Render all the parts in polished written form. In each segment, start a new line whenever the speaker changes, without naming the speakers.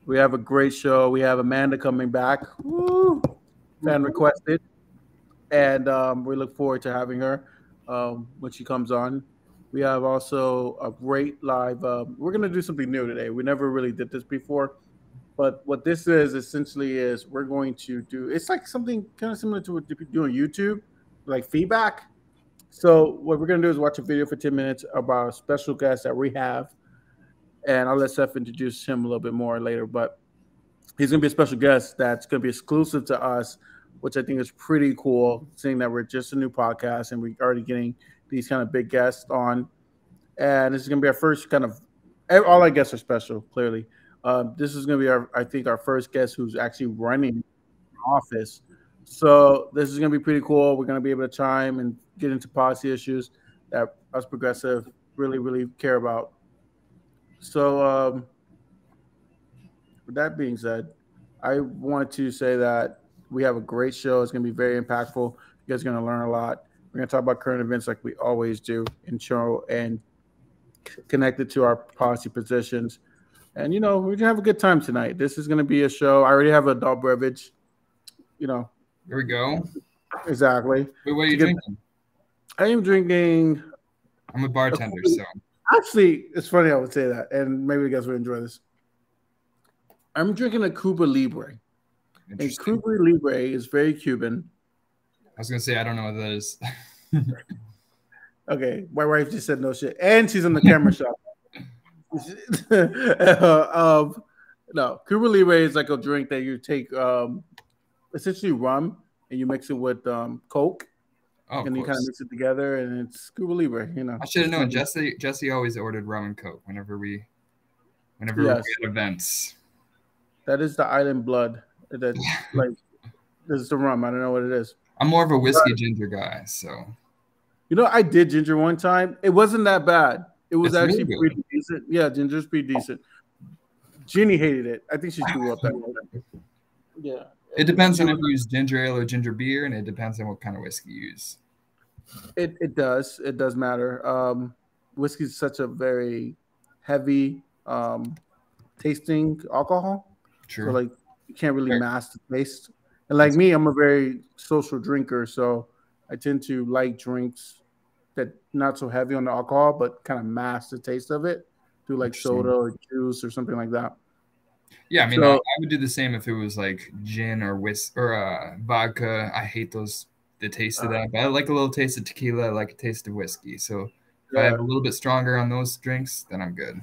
We have a great show. We have Amanda coming back. Woo! Fan requested. And we look forward to having her when she comes on. We have also a great live. We're going to do something new today. We never really did this before. But what this is essentially is we're going to do, it's like something kind of similar to what you do on YouTube, like feedback. So what we're going to do is watch a video for 10 minutes about a special guest that we have. And I'll let Seth introduce him a little bit more later. But he's going to be a special guest that's going to be exclusive to us, which I think is pretty cool, seeing that we're just a new podcast and we're already getting these kind of big guests on. And this is going to be our first kind of, all our guests are special, clearly. This is going to be, I think, our first guest who's actually running an office. So this is going to be pretty cool. We're going to be able to chime and get into policy issues that us progressive really, really care about. So with that being said, I want to say that we have a great show. It's going to be very impactful. You guys are going to learn a lot. We're going to talk about current events like we always do in show and connected to our policy positions. And, we're going to have a good time tonight. This is going to be a show. I already have an adult beverage,
Here we go.
Exactly.
Wait, what are you drinking?
I am drinking.
I'm a bartender, so.
Actually, it's funny I would say that, and maybe you guys would enjoy this. I'm drinking a Cuba Libre. And Cuba Libre is very Cuban.
I was going to say, I don't know what that is.
Okay, my wife just said no shit. And she's in the camera shop. No, Cuba Libre is like a drink that you take essentially rum and you mix it with Coke. And you kind of mix it together, and it's Cuba Libre.
I should have known. Jesse always ordered rum and Coke whenever we had events.
That is the island blood. That this is the rum. I don't know what it is.
I'm more of a whiskey ginger guy, so.
I did ginger one time. It wasn't that bad. It was actually
really
pretty decent. Yeah, ginger's pretty decent. Jeannie hated it. I think she threw up that way. Yeah.
It depends on if you use ginger ale or ginger beer, and it depends on what kind of whiskey you use.
It does. It does matter. Whiskey is such a very heavy tasting alcohol.
True.
So you can't really mask the taste. And like me, I'm a very social drinker, so I tend to like drinks that not so heavy on the alcohol, but kind of mask the taste of it through like soda or juice or something like that.
Yeah, I mean, I would do the same if it was like gin or vodka. I hate the taste of that, but I like a little taste of tequila. I like a taste of whiskey. So if I have a little bit stronger on those drinks, then I'm good.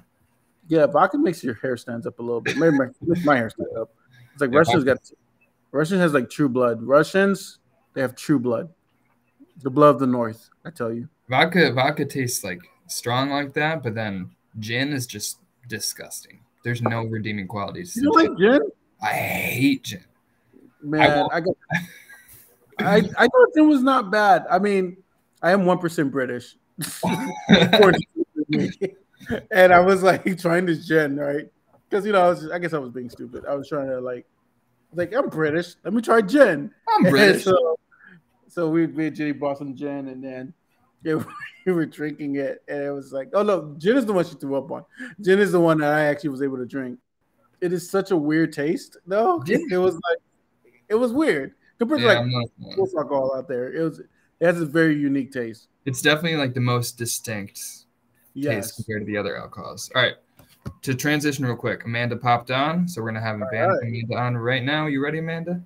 Yeah, vodka makes your hair stands up a little bit. Maybe my hair stands up. It's like Russians has like true blood. Russians, they have true blood. The blood of the North, I tell you.
Vodka tastes like strong like that, but then gin is just disgusting. There's no redeeming qualities.
You like gin?
I hate gin.
Man, I thought gin was not bad. I mean, I am 1% British. And I was like trying this gin, right? Because I guess I was being stupid. I was trying to I'm British. Let me try gin.
I'm British.
So we and Jenny bought some gin, and then we were drinking it, and it was like, oh no, gin is the one she threw up on. Gin is the one that I actually was able to drink. It is such a weird taste, though. It was weird compared to most alcohol out there. It has a very unique taste.
It's definitely like the most distinct taste compared to the other alcohols. All right, to transition real quick, Amanda popped on, so we're gonna have Amanda on right now. You ready, Amanda?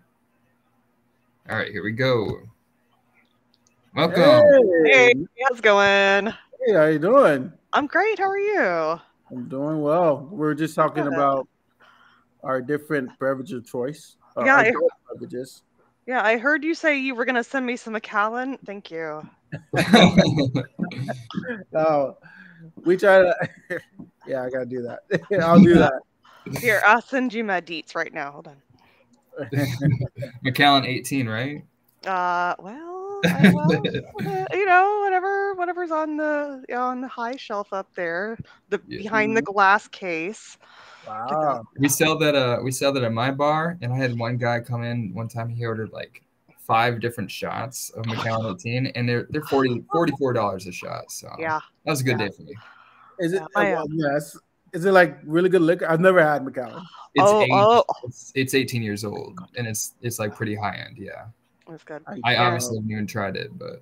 All right, here we go. Welcome.
Hey, how's it going?
Hey, how you doing?
I'm great. How are you?
I'm doing well. We're just talking about our different beverage of choice. Beverages.
Yeah, I heard you say you were going to send me some Macallan. Thank you.
No, we try to. Yeah, I got to do that. I'll do that.
Here, I'll send you my deets right now. Hold on.
Macallan 18, right?
Whatever's on the high shelf up there, behind the glass case.
Wow.
We sell that at my bar, and I had one guy come in one time. He ordered like 5 different shots of Macallan 18, and they're $44 a shot. So
yeah,
that was a good day for me.
Is it? Yes. Is it like really good liquor? I've never had Macallan.
It's 18 years old, and it's like pretty high end. Yeah,
that's good.
I obviously haven't even tried it, but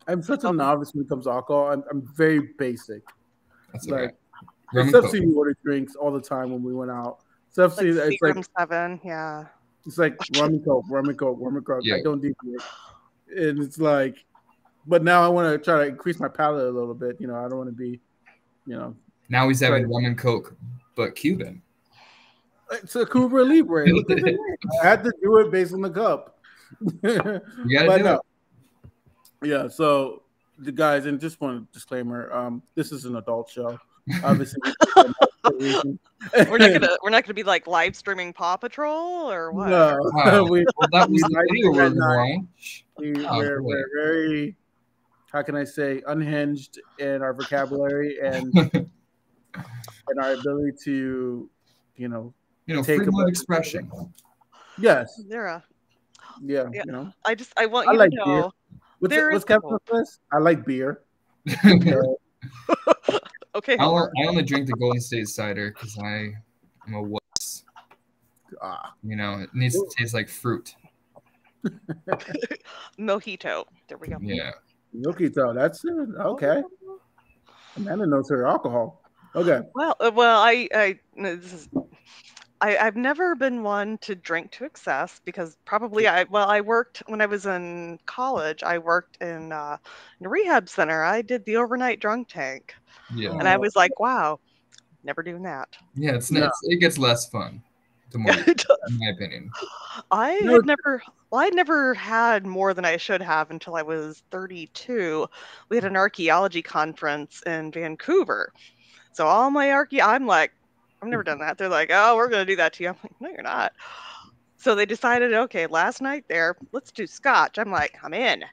I'm such a novice when it comes to alcohol. I'm very basic.
That's
like
okay.
Steph seen me order drinks all the time when we went out. Steph
like
it's like
7, yeah.
It's like rum and coke.
Yeah.
I don't deviate, and it's like, but now I want to try to increase my palate a little bit. You know, I don't want to be, you know.
Now he's having rum and coke, but Cuban.
It's a Cuba Libre. I had to do it based on the cup.
You gotta do it.
Yeah. So the guys, and just one disclaimer: this is an adult show. Obviously,
we're not gonna be like live streaming Paw Patrol or what?
No,
we're
very, how can I say, unhinged in our vocabulary and our ability to,
freedom of expression.
Yes.
Yeah.
You know.
I want you to know.
What's Kevin's list? I like beer.
Okay.
I only drink the Golden State cider because I'm a wuss. It needs to taste like fruit.
Mojito. There we go.
Yeah.
Mojito. That's it. Okay. Amanda knows her alcohol. Okay.
Well, I've never been one to drink to excess because probably I worked when I was in college. I worked in a rehab center. I did the overnight drunk tank.
Yeah.
And I was like, wow, never doing that.
Yeah, it gets less fun. The more, in my opinion.
I had never had more than I should have until I was 32. We had an archaeology conference in Vancouver. So all my I'm like, I've never done that. They're like, oh, we're going to do that to you. I'm like, no, you're not. So they decided, okay, last night there, let's do scotch. I'm like, I'm in.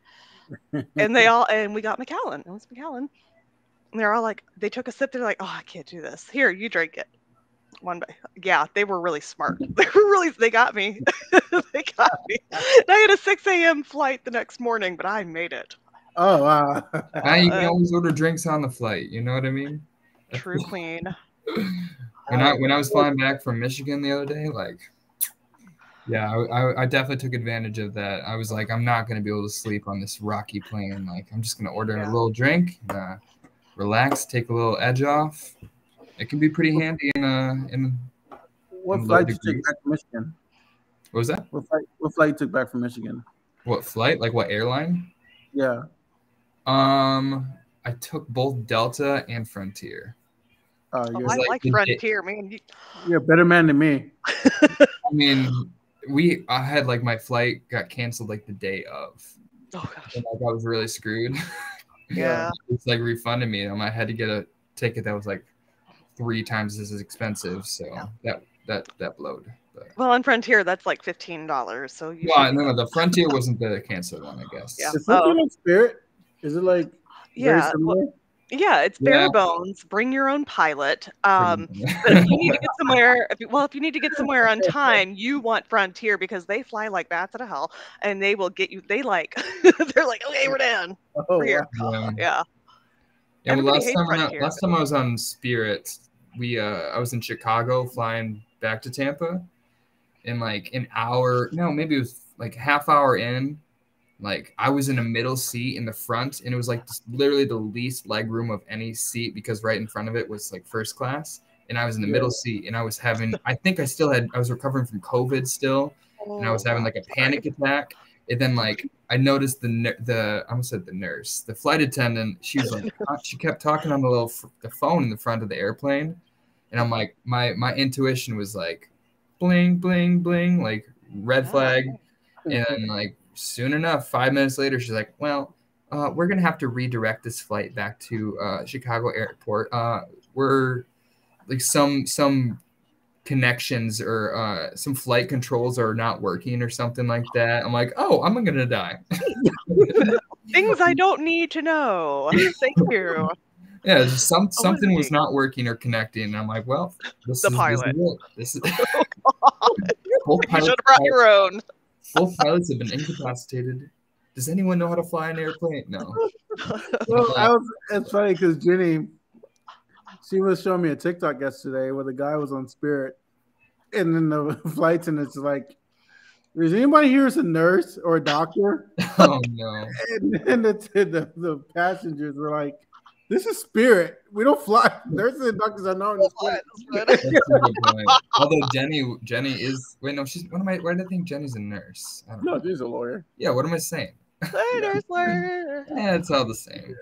And we got Macallan. It was Macallan. And they're all like, they took a sip. They're like, oh, I can't do this. Here, you drink it. Yeah, they were really smart. They got me. They got me. And I had a 6 a.m. flight the next morning, but I made it.
Oh, wow.
Now you can always order drinks on the flight. You know what I mean?
True queen.
When I was flying back from Michigan the other day, I definitely took advantage of that. I was like, I'm not going to be able to sleep on this rocky plane. Like, I'm just going to order a little drink, relax, take a little edge off. It can be pretty handy in
what flight did you take back from Michigan?
What was that?
What flight you took back from Michigan?
What flight? Like what airline?
Yeah.
I took both Delta and Frontier.
I like Frontier, man.
You're a better man than me.
I mean, I had my flight got canceled the day of.
Oh gosh.
And, I was really screwed.
Yeah.
It's refunded me. I had to get a ticket that was 3 times as expensive. So that blowed. But.
Well, on Frontier, that's $15. So
no, the Frontier wasn't the canceled one, I guess.
Yeah.
Is something like Spirit? Is it very similar?
Yeah, it's bare bones. Bring your own pilot. But if you need to get somewhere, if you need to get somewhere on time, you want Frontier because they fly like bats out of hell, and they will get you. They're like, okay, we're down. We're here. Yeah.
Yeah. Well, last time I was on Spirit, I was in Chicago flying back to Tampa, and an hour, no, maybe it was half hour in. I was in a middle seat in the front, and it was literally the least leg room of any seat because right in front of it was first class, and I was in the middle seat, and I was having, I was recovering from COVID still, and I was having a panic attack, and then I noticed I almost said the nurse, the flight attendant, she was she kept talking on the phone in the front of the airplane, and I'm like, my intuition was bling bling bling, red flag, and then soon enough, 5 minutes later, she's like, well, we're going to have to redirect this flight back to Chicago Airport. We're some connections or some flight controls are not working or something like that. I'm like, oh, I'm going to die.
Things I don't need to know. Thank you.
Yeah, just something was not working or connecting. And I'm like, well, this is
pilot.
This is
You should have brought your own.
Both pilots have been incapacitated. Does anyone know how to fly an airplane? No.
Well, it's funny because Jenny, She was showing me a TikTok yesterday where the guy was on Spirit, and then the flight attendant's like, "Is anybody here as a nurse or a doctor?"
Oh no!
And the passengers were like, "This is Spirit. We don't fly. Nurses and doctors are not in this plane."
That's a good point. Although Jenny is she's what am I? Why did I think Jenny's a nurse? I don't know.
She's a lawyer.
Yeah, what am I saying?
Nurse lawyer.
Yeah, it's all the same.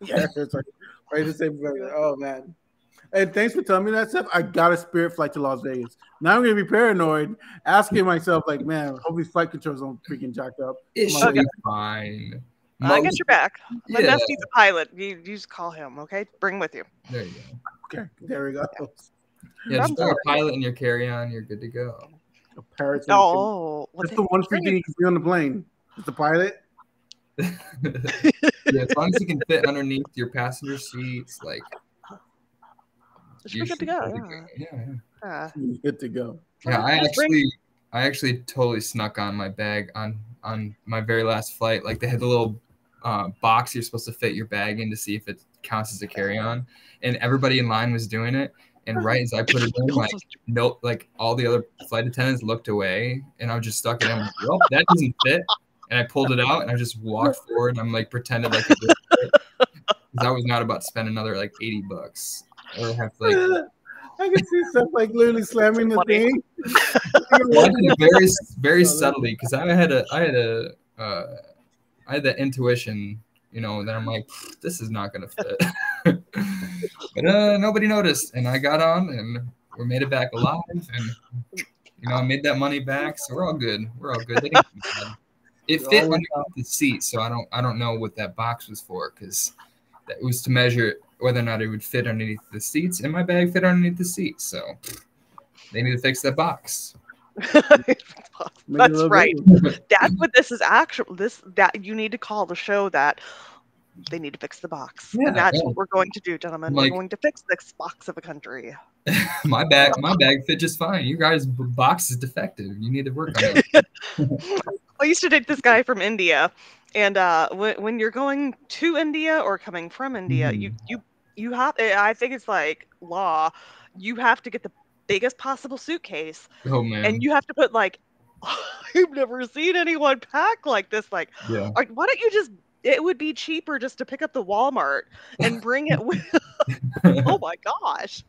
Yeah, it's like right the same. Oh man. And thanks for telling me that stuff. I got a Spirit flight to Las Vegas. Now I'm gonna be paranoid, asking myself, like, man, hope these flight controls don't freaking jack up.
It should be fine.
I got your back. My bestie's a pilot. You just call him, okay? Bring him with you.
There you go.
Okay, there we go.
Yeah, just throw a pilot in your carry-on. You're good to go.
A parrot.
That's
the one free thing you can be on the plane. It's the pilot.
Yeah, as long as you can fit underneath your passenger seats, like.
You're good to go.
Yeah.
Good to go.
Yeah, I actually totally snuck on my bag on my very last flight. Like they had the little box you're supposed to fit your bag in to see if it counts as a carry-on, and everybody in line was doing it. And right as I put it in, like all the other flight attendants looked away, and I was just stuck in. I'm like, well, that doesn't fit. And I pulled it out, and I just walked forward. And I'm like pretended like it did fit, because I was not about to spend another like $80. Or have to, like,
I can see stuff like literally slamming the thing.
Well, I did it very, very subtly because I had that intuition, that I'm like, this is not gonna fit. But nobody noticed, and I got on, and we made it back alive, and I made that money back, so we're all good. We're all good. It fit underneath the seat, so I don't know what that box was for, because it was to measure whether or not it would fit underneath the seats, and my bag fit underneath the seats. So they need to fix that box.
That's right. That's what this is that you need to call the show that they need to fix the box. Yeah, and that's what we're going to do, gentlemen. We're going to fix this box of a country.
my bag fit just fine. You guys' box is defective. You need to work on it.
I used to date this guy from India. And when you're going to India or coming from India, you have, I think it's like law, you have to get the biggest possible suitcase.
Oh man!
And you have to put like, I've never seen anyone pack like this. Like, why don't you just? It would be cheaper just to pick up the Walmart and bring it with. Oh my gosh!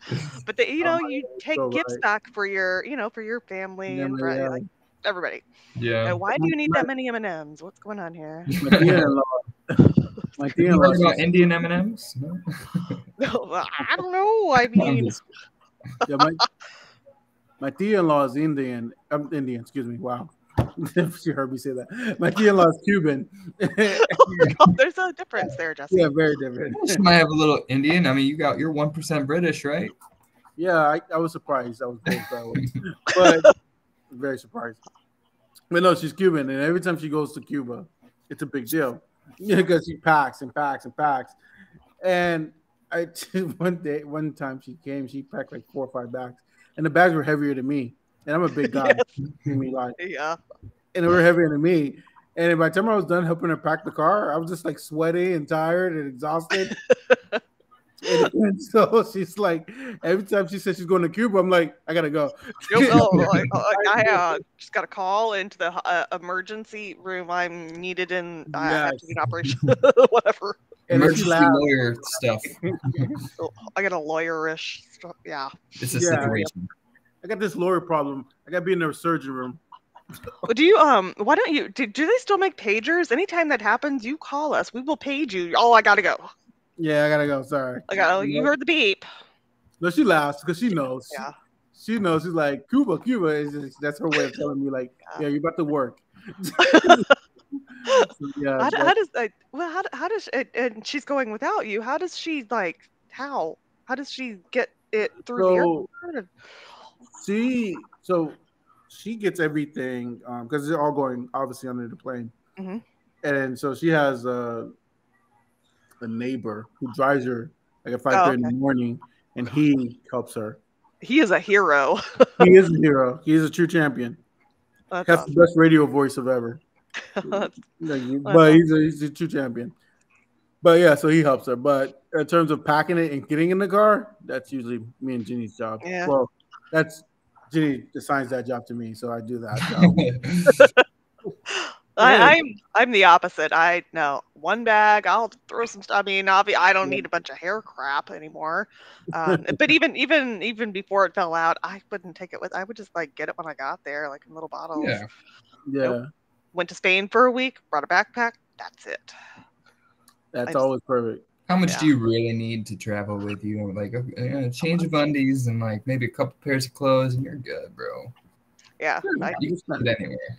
But you take gifts back for your, for your family and friends, like everybody.
Yeah.
Now, why do you need that many M&Ms? What's going on here?
My dear-in-law.
About Indian M&Ms? No?
No, I don't know. I mean,
my dear-in-law is Indian. Indian, excuse me. Wow. She heard me say that. My dear-in-law is Cuban.
There's a difference there, Jesse.
Yeah, very different.
She might have a little Indian. I mean, you're 1% British, right?
Yeah, I was surprised. I was very surprised. But very surprised. But no, she's Cuban, and every time she goes to Cuba, it's a big deal. Because she packs and packs and packs. And one time she came, she packed like 4 or 5 bags, and the bags were heavier than me. And I'm a big guy.
Yeah.
And they were heavier than me. And by the time I was done helping her pack the car, I was just like sweaty and tired and exhausted. And so she's like, every time she says she's going to Cuba, I'm like, I gotta go.
I just got a call into the emergency room. I'm needed in. I have to be in operation. Whatever.
Emergency lawyer stuff.
I got a lawyerish stuff. Yeah.
It's a situation.
I got this lawyer problem. I gotta be in the surgery room.
Do you why don't you do they still make pagers? Anytime that happens, you call us. We will page you. Oh, I gotta go.
Yeah, I gotta go. Sorry.
You heard the beep.
No, she laughs because she knows.
Yeah.
She knows. She's like, Cuba is just, that's her way of telling me, like, yeah, you're about to work.
Yeah. How does and she's going without you. How does she how does she get it through the airport?
She gets everything because they're all going obviously under the plane.
Mm-hmm.
And so she has a neighbor who drives her like at 5:30 in the morning, and he helps her.
He is a hero.
He is a hero. He is a true champion. That's awesome. The best radio voice of ever. But he's a true champion. But yeah, so he helps her. But in terms of packing it and getting in the car, that's usually me and Ginny's job.
Yeah.
Well, that's Ginny assigns that job to me, so I do that job.
I'm the opposite. I no one bag. I'll throw some stuff. I mean, I don't need a bunch of hair crap anymore. But even before it fell out, I wouldn't take it with. I would just like get it when I got there, like in little bottles.
Yeah.
Yeah.
Nope. Went to Spain for a week. Brought a backpack. That's it.
That's always perfect.
How much do you really need to travel with you? Like a change of undies and like maybe a couple pairs of clothes, and you're good, bro.
Yeah.
You can get anywhere.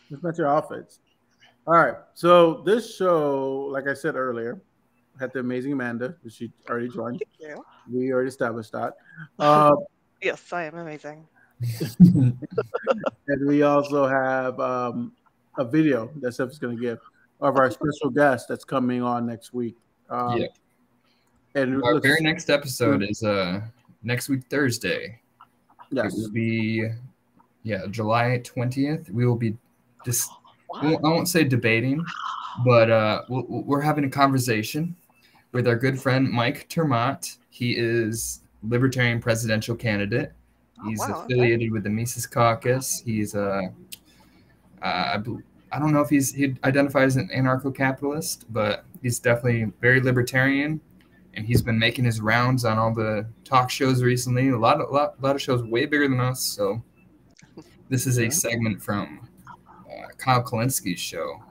It's not your outfits. All right. So this show, like I said earlier, had the amazing Amanda. She already joined.
Thank you.
We already established that.
Yes, I am amazing.
And we also have a video that Seth is going to give of our special guest that's coming on next week.
Yeah.
And
our very next episode is next week, Thursday.
Yes.
It will be, July 20th. We will be I won't say debating, but we're having a conversation with our good friend Mike Termott. He is Libertarian presidential candidate. He's affiliated with the Mises Caucus. He's I don't know if he identifies as an anarcho-capitalist, but he's definitely very libertarian, and he's been making his rounds on all the talk shows recently. A lot of shows way bigger than us. So this is a segment from Kyle Kalinski's show,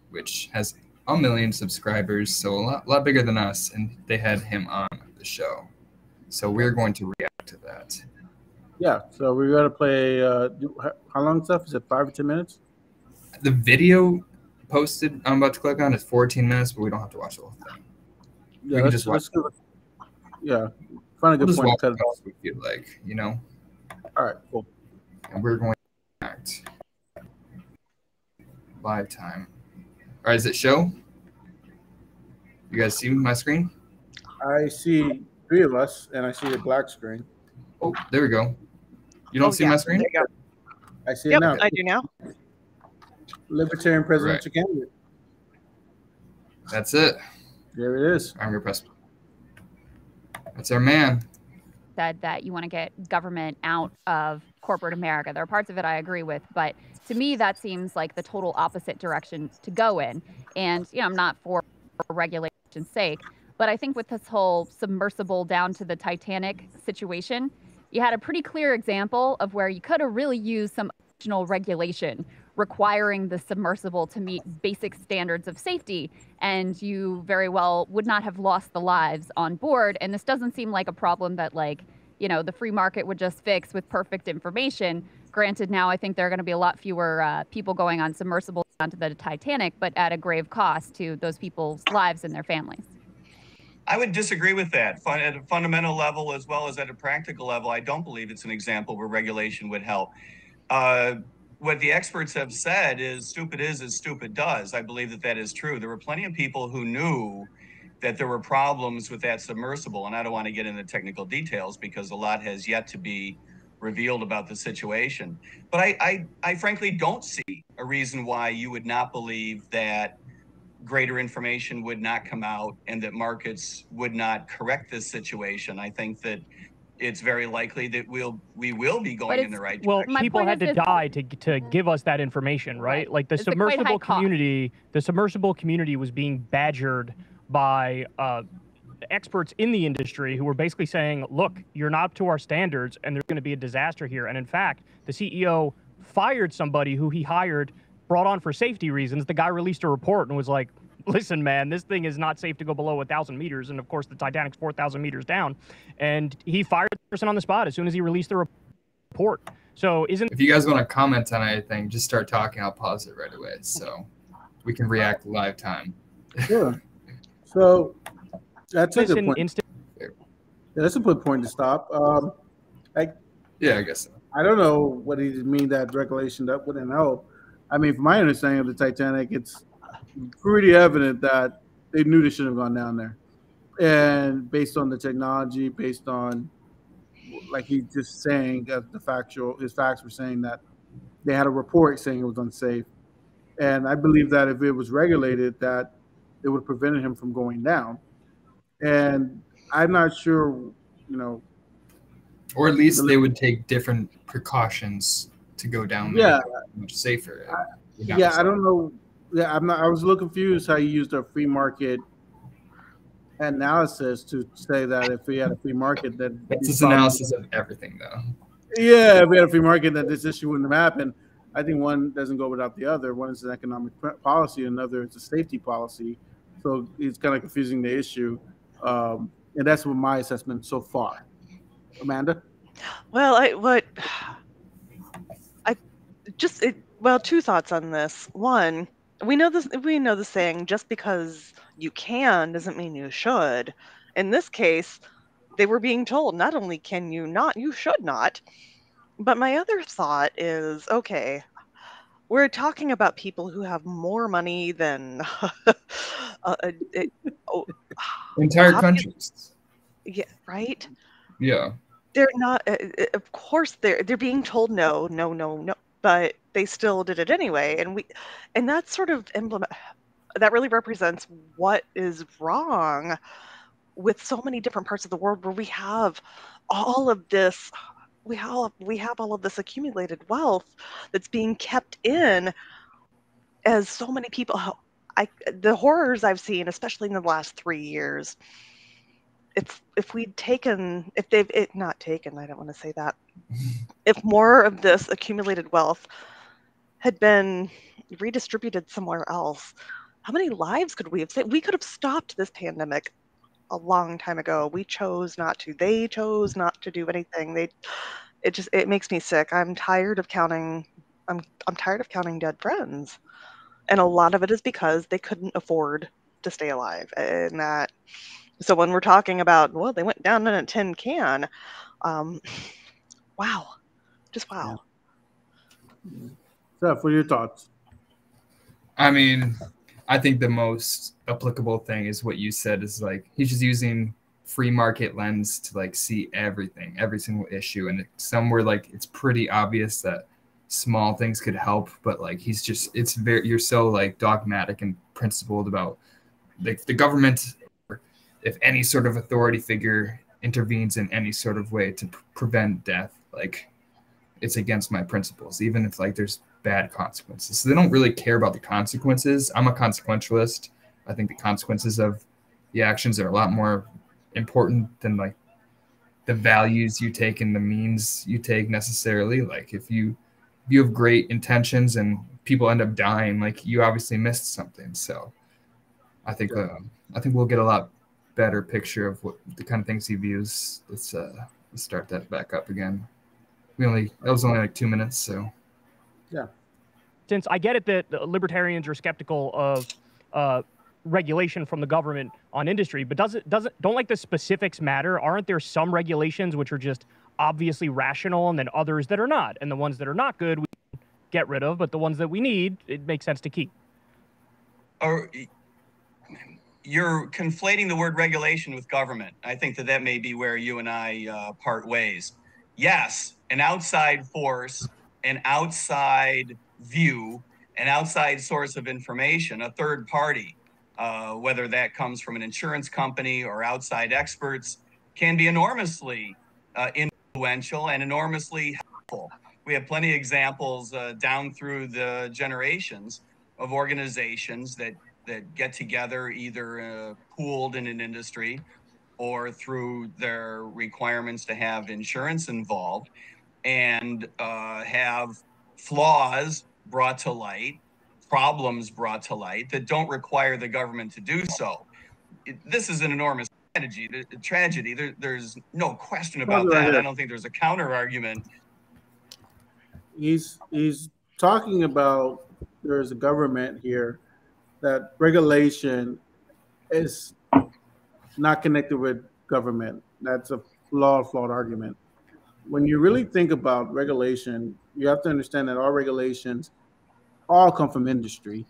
which has 1 million subscribers, so a lot bigger than us, and they had him on the show. So we're going to react to that.
Yeah, so we're going to play, how long stuff? Is it 5 or 10 minutes?
The video posted, I'm about to click on, is 14 minutes, but we don't have to watch the whole thing.
Yeah,
we can just watch it.
Yeah, find a good point to cut it off.
We feel like, you know?
All right, cool.
And we're going to act live time. All right, is it show? You guys see my screen?
I see 3 of us, and I see a black screen.
Oh, there we go. You don't see my screen?
There you go.
I see it now.
I do now.
Libertarian presidential candidate.
That's it.
There it is.
I'm going to press. That's our man.
Said that you want to get government out of corporate America. There are parts of it I agree with, but to me that seems like the total opposite direction to go in. And I'm not for regulation's sake, but I think with this whole submersible down to the Titanic situation, you had a pretty clear example of where you could have really used some additional regulation requiring the submersible to meet basic standards of safety, and you very well would not have lost the lives on board. And this doesn't seem like a problem that the free market would just fix with perfect information. Granted, now I think there are going to be a lot fewer people going on submersibles onto the Titanic, but at a grave cost to those people's lives and their families.
I would disagree with that. At a fundamental level as well as at a practical level, I don't believe it's an example where regulation would help. What the experts have said is stupid is as stupid does. I believe that is true. There were plenty of people who knew that there were problems with that submersible, and I don't want to get into technical details because a lot has yet to be revealed about the situation. But I frankly don't see a reason why you would not believe that greater information would not come out and that markets would not correct this situation. I think that it's very likely that we will be going in the right direction.
Well, people had to die to give us that information, right? Like the submersible community, was being badgered by experts in the industry who were basically saying, look, you're not up to our standards and there's going to be a disaster here. And in fact, the CEO fired somebody who he hired, brought on for safety reasons. The guy released a report and was like, listen, man, this thing is not safe to go below 1,000 meters. And of course, the Titanic's 4,000 meters down. And he fired the person on the spot as soon as he released the report. So if
you guys want to comment on anything, just start talking. I'll pause it right away so we can react live time.
Yeah. So that's a good point. That's a good point to stop.
I guess so.
I don't know what he mean that regulation that wouldn't help. I mean, from my understanding of the Titanic, it's pretty evident that they knew they shouldn't have gone down there. And based on the technology, based on, like he's just saying that his facts were saying that they had a report saying it was unsafe. And I believe that if it was regulated, that it would have prevented him from going down. And I'm not sure, you know.
Or at least they would take different precautions to go down there.
Yeah,
much safer.
I don't know. Yeah, I was a little confused how you used a free market analysis to say that if we had a free market, that
that's this analysis of everything, though.
Yeah, if we had a free market, that this issue wouldn't have happened. I think one doesn't go without the other. One is an economic policy, another is a safety policy. So it's kind of confusing the issue, and that's what my assessment so far. Amanda?
Well, two thoughts on this. One, we know the saying, just because you can doesn't mean you should. In this case, they were being told not only can you not, you should not. But my other thought is, okay, we're talking about people who have more money than
entire countries.
Yeah, right?
Yeah.
They're not, of course, they're being told no, but they still did it anyway. And that sort of that really represents what is wrong with so many different parts of the world where we have all of this. We have all of this accumulated wealth that's being kept in, as so many people. The horrors I've seen, especially in the last 3 years. If they've not taken, I don't want to say that. If more of this accumulated wealth had been redistributed somewhere else, how many lives could we have saved? We could have stopped this pandemic a long time ago. We chose not to. They chose not to do anything. It makes me sick. I'm tired of counting. I'm tired of counting dead friends, and a lot of it is because they couldn't afford to stay alive. And that, so when we're talking about, well, they went down in a tin can, wow, just wow.
Yeah. Seth, what are your thoughts?
I mean, I think the most applicable thing is what you said, is like he's just using free market lens to like see everything, every single issue, and somewhere like it's pretty obvious that small things could help, but like you're so like dogmatic and principled about like the government, if any sort of authority figure intervenes in any sort of way to prevent death, like it's against my principles, even if like there's bad consequences. So they don't really care about the consequences. I'm a consequentialist. I think the consequences of the actions are a lot more important than like the values you take and the means you take necessarily. Like if you have great intentions and people end up dying, like you obviously missed something. So I think we'll get a lot better picture of what the kind of things he views. Let's start that back up again. That was only like 2 minutes, so
yeah.
Since I get it that libertarians are skeptical of regulation from the government on industry, but don't like the specifics matter? Aren't there some regulations which are just obviously rational, and then others that are not? And the ones that are not good, we get rid of, but the ones that we need, it makes sense to keep.
Or you're conflating the word regulation with government. I think that may be where you and I part ways. Yes, an outside force, an outside view, an outside source of information, a third party, whether that comes from an insurance company or outside experts, can be enormously influential and enormously helpful. We have plenty of examples down through the generations of organizations that get together, either pooled in an industry or through their requirements to have insurance involved, and have flaws brought to light, problems brought to light that don't require the government to do so. This is an enormous tragedy. There's no question about that. I don't think there's a counter argument.
He's talking about there's a government here, that regulation is not connected with government. That's a flawed argument. When you really think about regulation, you have to understand that all regulations all come from industry.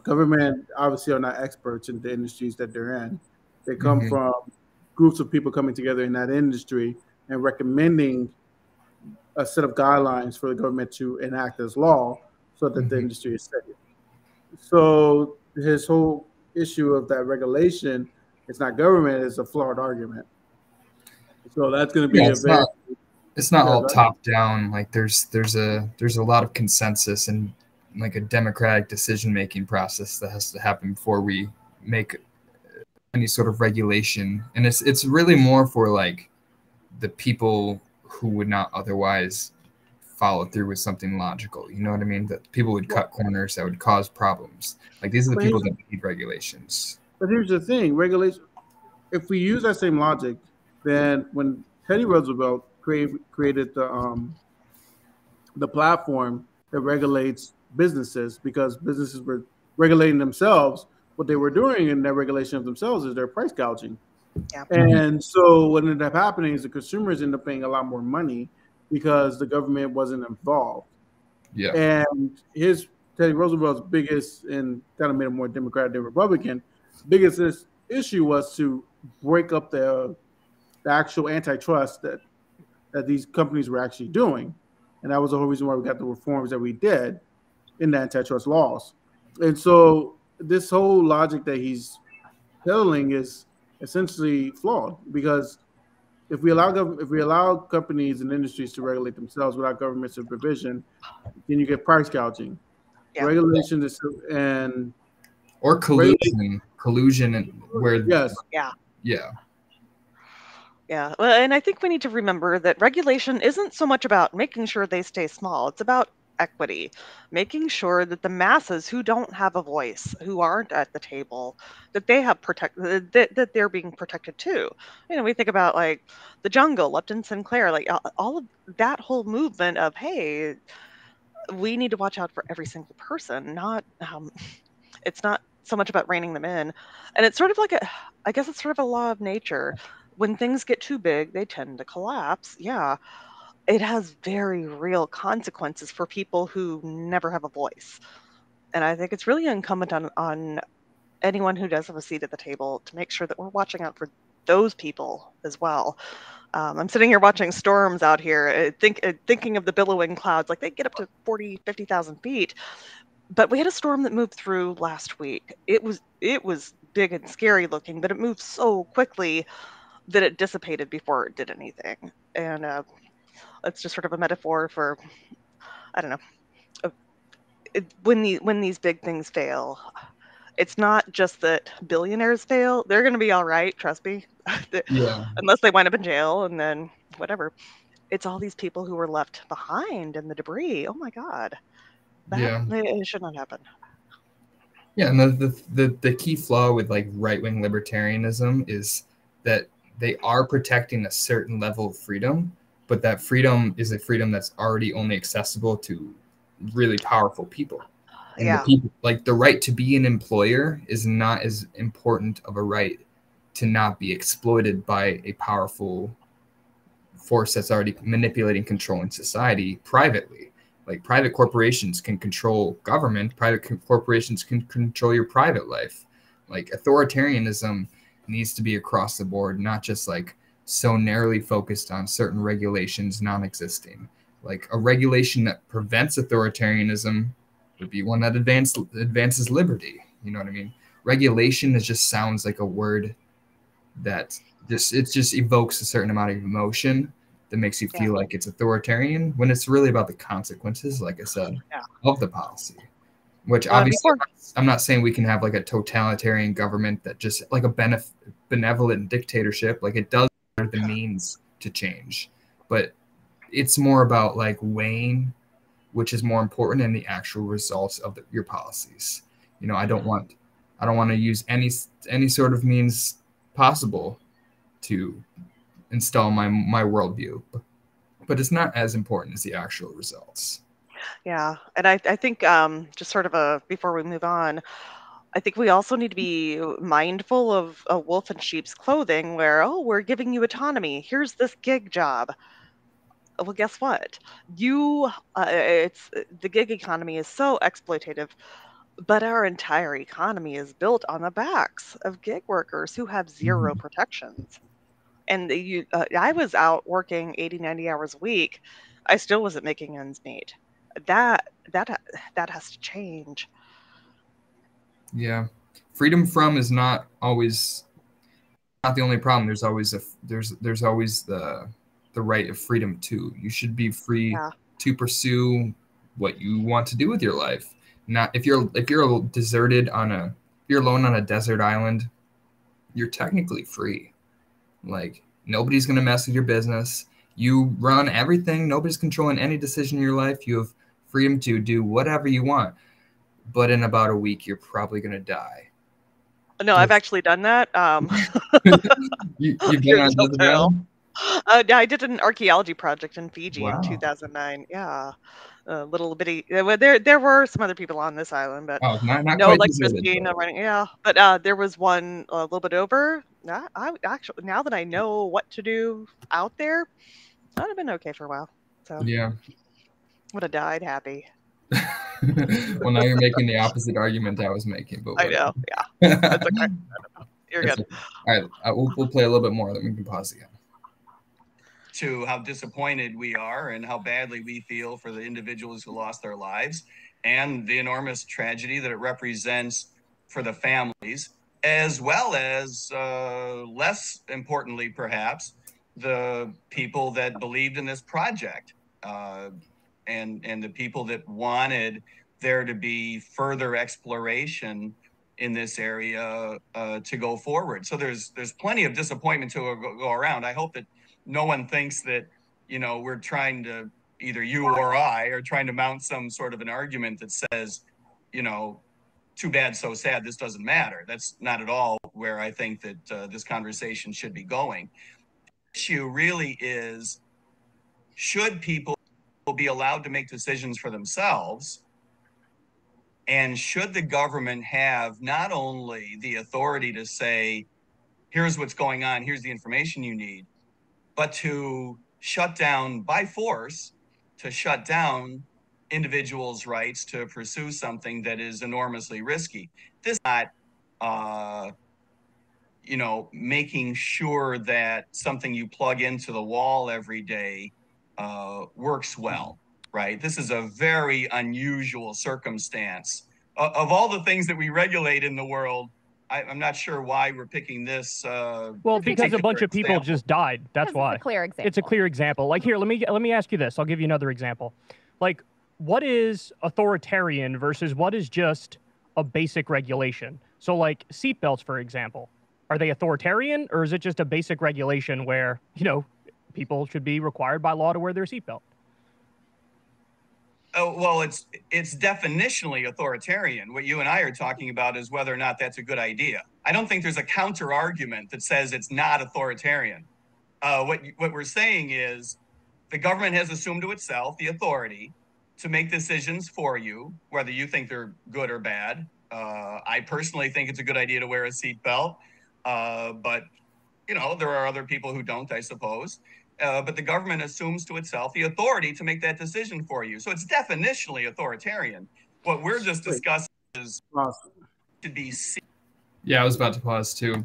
Government obviously are not experts in the industries that they're in. They come from groups of people coming together in that industry and recommending a set of guidelines for the government to enact as law so that the industry is safe. So his whole issue of that regulation, it's not government, it's a flawed argument. So that's going to be
it's not all top down. Like there's a lot of consensus and like a democratic decision making process that has to happen before we make any sort of regulation. And it's really more for like the people who would not otherwise follow through with something logical. You know what I mean? That people would cut corners that would cause problems. Like these are the people that need regulations.
But here's the thing, regulation. If we use that same logic, then when Teddy Roosevelt created the platform that regulates businesses, because businesses were regulating themselves, what they were doing in their regulation of themselves is their price gouging. Yeah. And so what ended up happening is the consumers ended up paying a lot more money because the government wasn't involved.
Yeah.
And Teddy Roosevelt's biggest, and kind of made him more Democrat than Republican, biggest issue was to break up the actual antitrust that these companies were actually doing. And that was the whole reason why we got the reforms that we did in the antitrust laws. And so this whole logic that he's peddling is essentially flawed, because if we allow companies and industries to regulate themselves without government supervision, then you get price gouging. Yeah. Regulation
or collusion and where
Yeah, well, and I think we need to remember that regulation isn't so much about making sure they stay small. It's about equity, making sure that the masses who don't have a voice, who aren't at the table, that they have that they're being protected too. You know, we think about like the jungle, Upton Sinclair, like all of that whole movement of, hey, we need to watch out for every single person. Not, it's not so much about reining them in, and it's sort of like I guess it's sort of a law of nature. When things get too big, they tend to collapse. Yeah. It has very real consequences for people who never have a voice. And I think it's really incumbent on anyone who does have a seat at the table to make sure that we're watching out for those people as well. I'm sitting here watching storms out here, thinking of the billowing clouds, like they get up to 40, 50,000 feet. But we had a storm that moved through last week. It was big and scary looking, but it moved so quickly that it dissipated before it did anything. And it's just sort of a metaphor for, I don't know, when these big things fail, it's not just that billionaires fail. They're going to be all right, trust me.
Yeah.
Unless they wind up in jail and then whatever. It's all these people who were left behind in the debris. Oh my God. It should not happen.
Yeah, and the key flaw with like right-wing libertarianism is that they are protecting a certain level of freedom, but that freedom is a freedom that's already only accessible to really powerful people. And the people, like the right to be an employer is not as important of a right to not be exploited by a powerful force that's already manipulating, controlling society privately. Like private corporations can control government, private corporations can control your private life. Like authoritarianism needs to be across the board, not just like so narrowly focused on certain regulations non-existing. Like a regulation that prevents authoritarianism would be one that advances liberty. You know what I mean? Regulation just sounds like a word that just evokes a certain amount of emotion that makes you feel like it's authoritarian, when it's really about the consequences, like I said, of the policy. Which obviously, I'm not saying we can have like a totalitarian government that just like a benevolent dictatorship, like it does have the means to change, but it's more about like weighing which is more important than the actual results of your policies. You know, I don't want to use any sort of means possible to install my worldview, but it's not as important as the actual results.
Yeah, and I think just sort of before we move on, I think we also need to be mindful of a wolf in sheep's clothing, where we're giving you autonomy. Here's this gig job. Well, guess what? It's the gig economy is so exploitative, but our entire economy is built on the backs of gig workers who have zero protections. And I was out working 80, 90 hours a week. I still wasn't making ends meet. That has to change.
Yeah. freedom from is not always not the only problem. There's always the right of freedom to. You should be free to pursue what you want to do with your life. Not if you're deserted if you're alone on a desert island, you're technically free. Like, nobody's gonna mess with your business. You run everything. Nobody's controlling any decision in your life. You have freedom to do whatever you want. But in about a week, you're probably gonna die.
No, I've actually done that.
You've been on desert island?
I did an archaeology project in Fiji in 2009. Yeah, a little bitty. There were some other people on this island, but
not
no
quite
electricity, no running. Yeah, but there was one a little bit over. I actually, now that I know what to do out there, I'd have been okay for a while. So
yeah,
would have died happy.
Well, now you're making the opposite argument I was making. But
I know. Yeah, that's okay. You're good.
Okay. All right, we'll play a little bit more. Then we can pause again.
To how disappointed we are and how badly we feel for the individuals who lost their lives and the enormous tragedy that it represents for the families, as well as, less importantly, perhaps, the people that believed in this project and the people that wanted there to be further exploration in this area to go forward. So there's plenty of disappointment to go around. I hope that no one thinks that, we're trying to, either you or I are trying to mount some sort of an argument that says, too bad, so sad, this doesn't matter. That's not at all where I think that this conversation should be going. The issue really is, should people be allowed to make decisions for themselves? And should the government have not only the authority to say, here's what's going on, here's the information you need, but to shut down by force, to shut down individuals' rights to pursue something that is enormously risky. This is not, making sure that something you plug into the wall every day works well, right? This is a very unusual circumstance. Of all the things that we regulate in the world, I'm not sure why we're picking this.
Well, because a bunch of people just died. That's why.
It's a clear example.
It's a clear example. Like, here, let me ask you this. I'll give you another example. Like, what is authoritarian versus what is just a basic regulation? So, like, seatbelts, for example, are they authoritarian, or is it just a basic regulation where, people should be required by law to wear their seatbelt?
Oh, well, it's definitionally authoritarian. What you and I are talking about is whether or not that's a good idea. I don't think there's a counter argument that says it's not authoritarian. What we're saying is the government has assumed to itself the authority to make decisions for you, whether you think they're good or bad. I personally think it's a good idea to wear a seatbelt, but there are other people who don't, I suppose. But the government assumes to itself the authority to make that decision for you. So it's definitionally authoritarian. What we're just discussing is to be seen.
Yeah, I was about to pause too.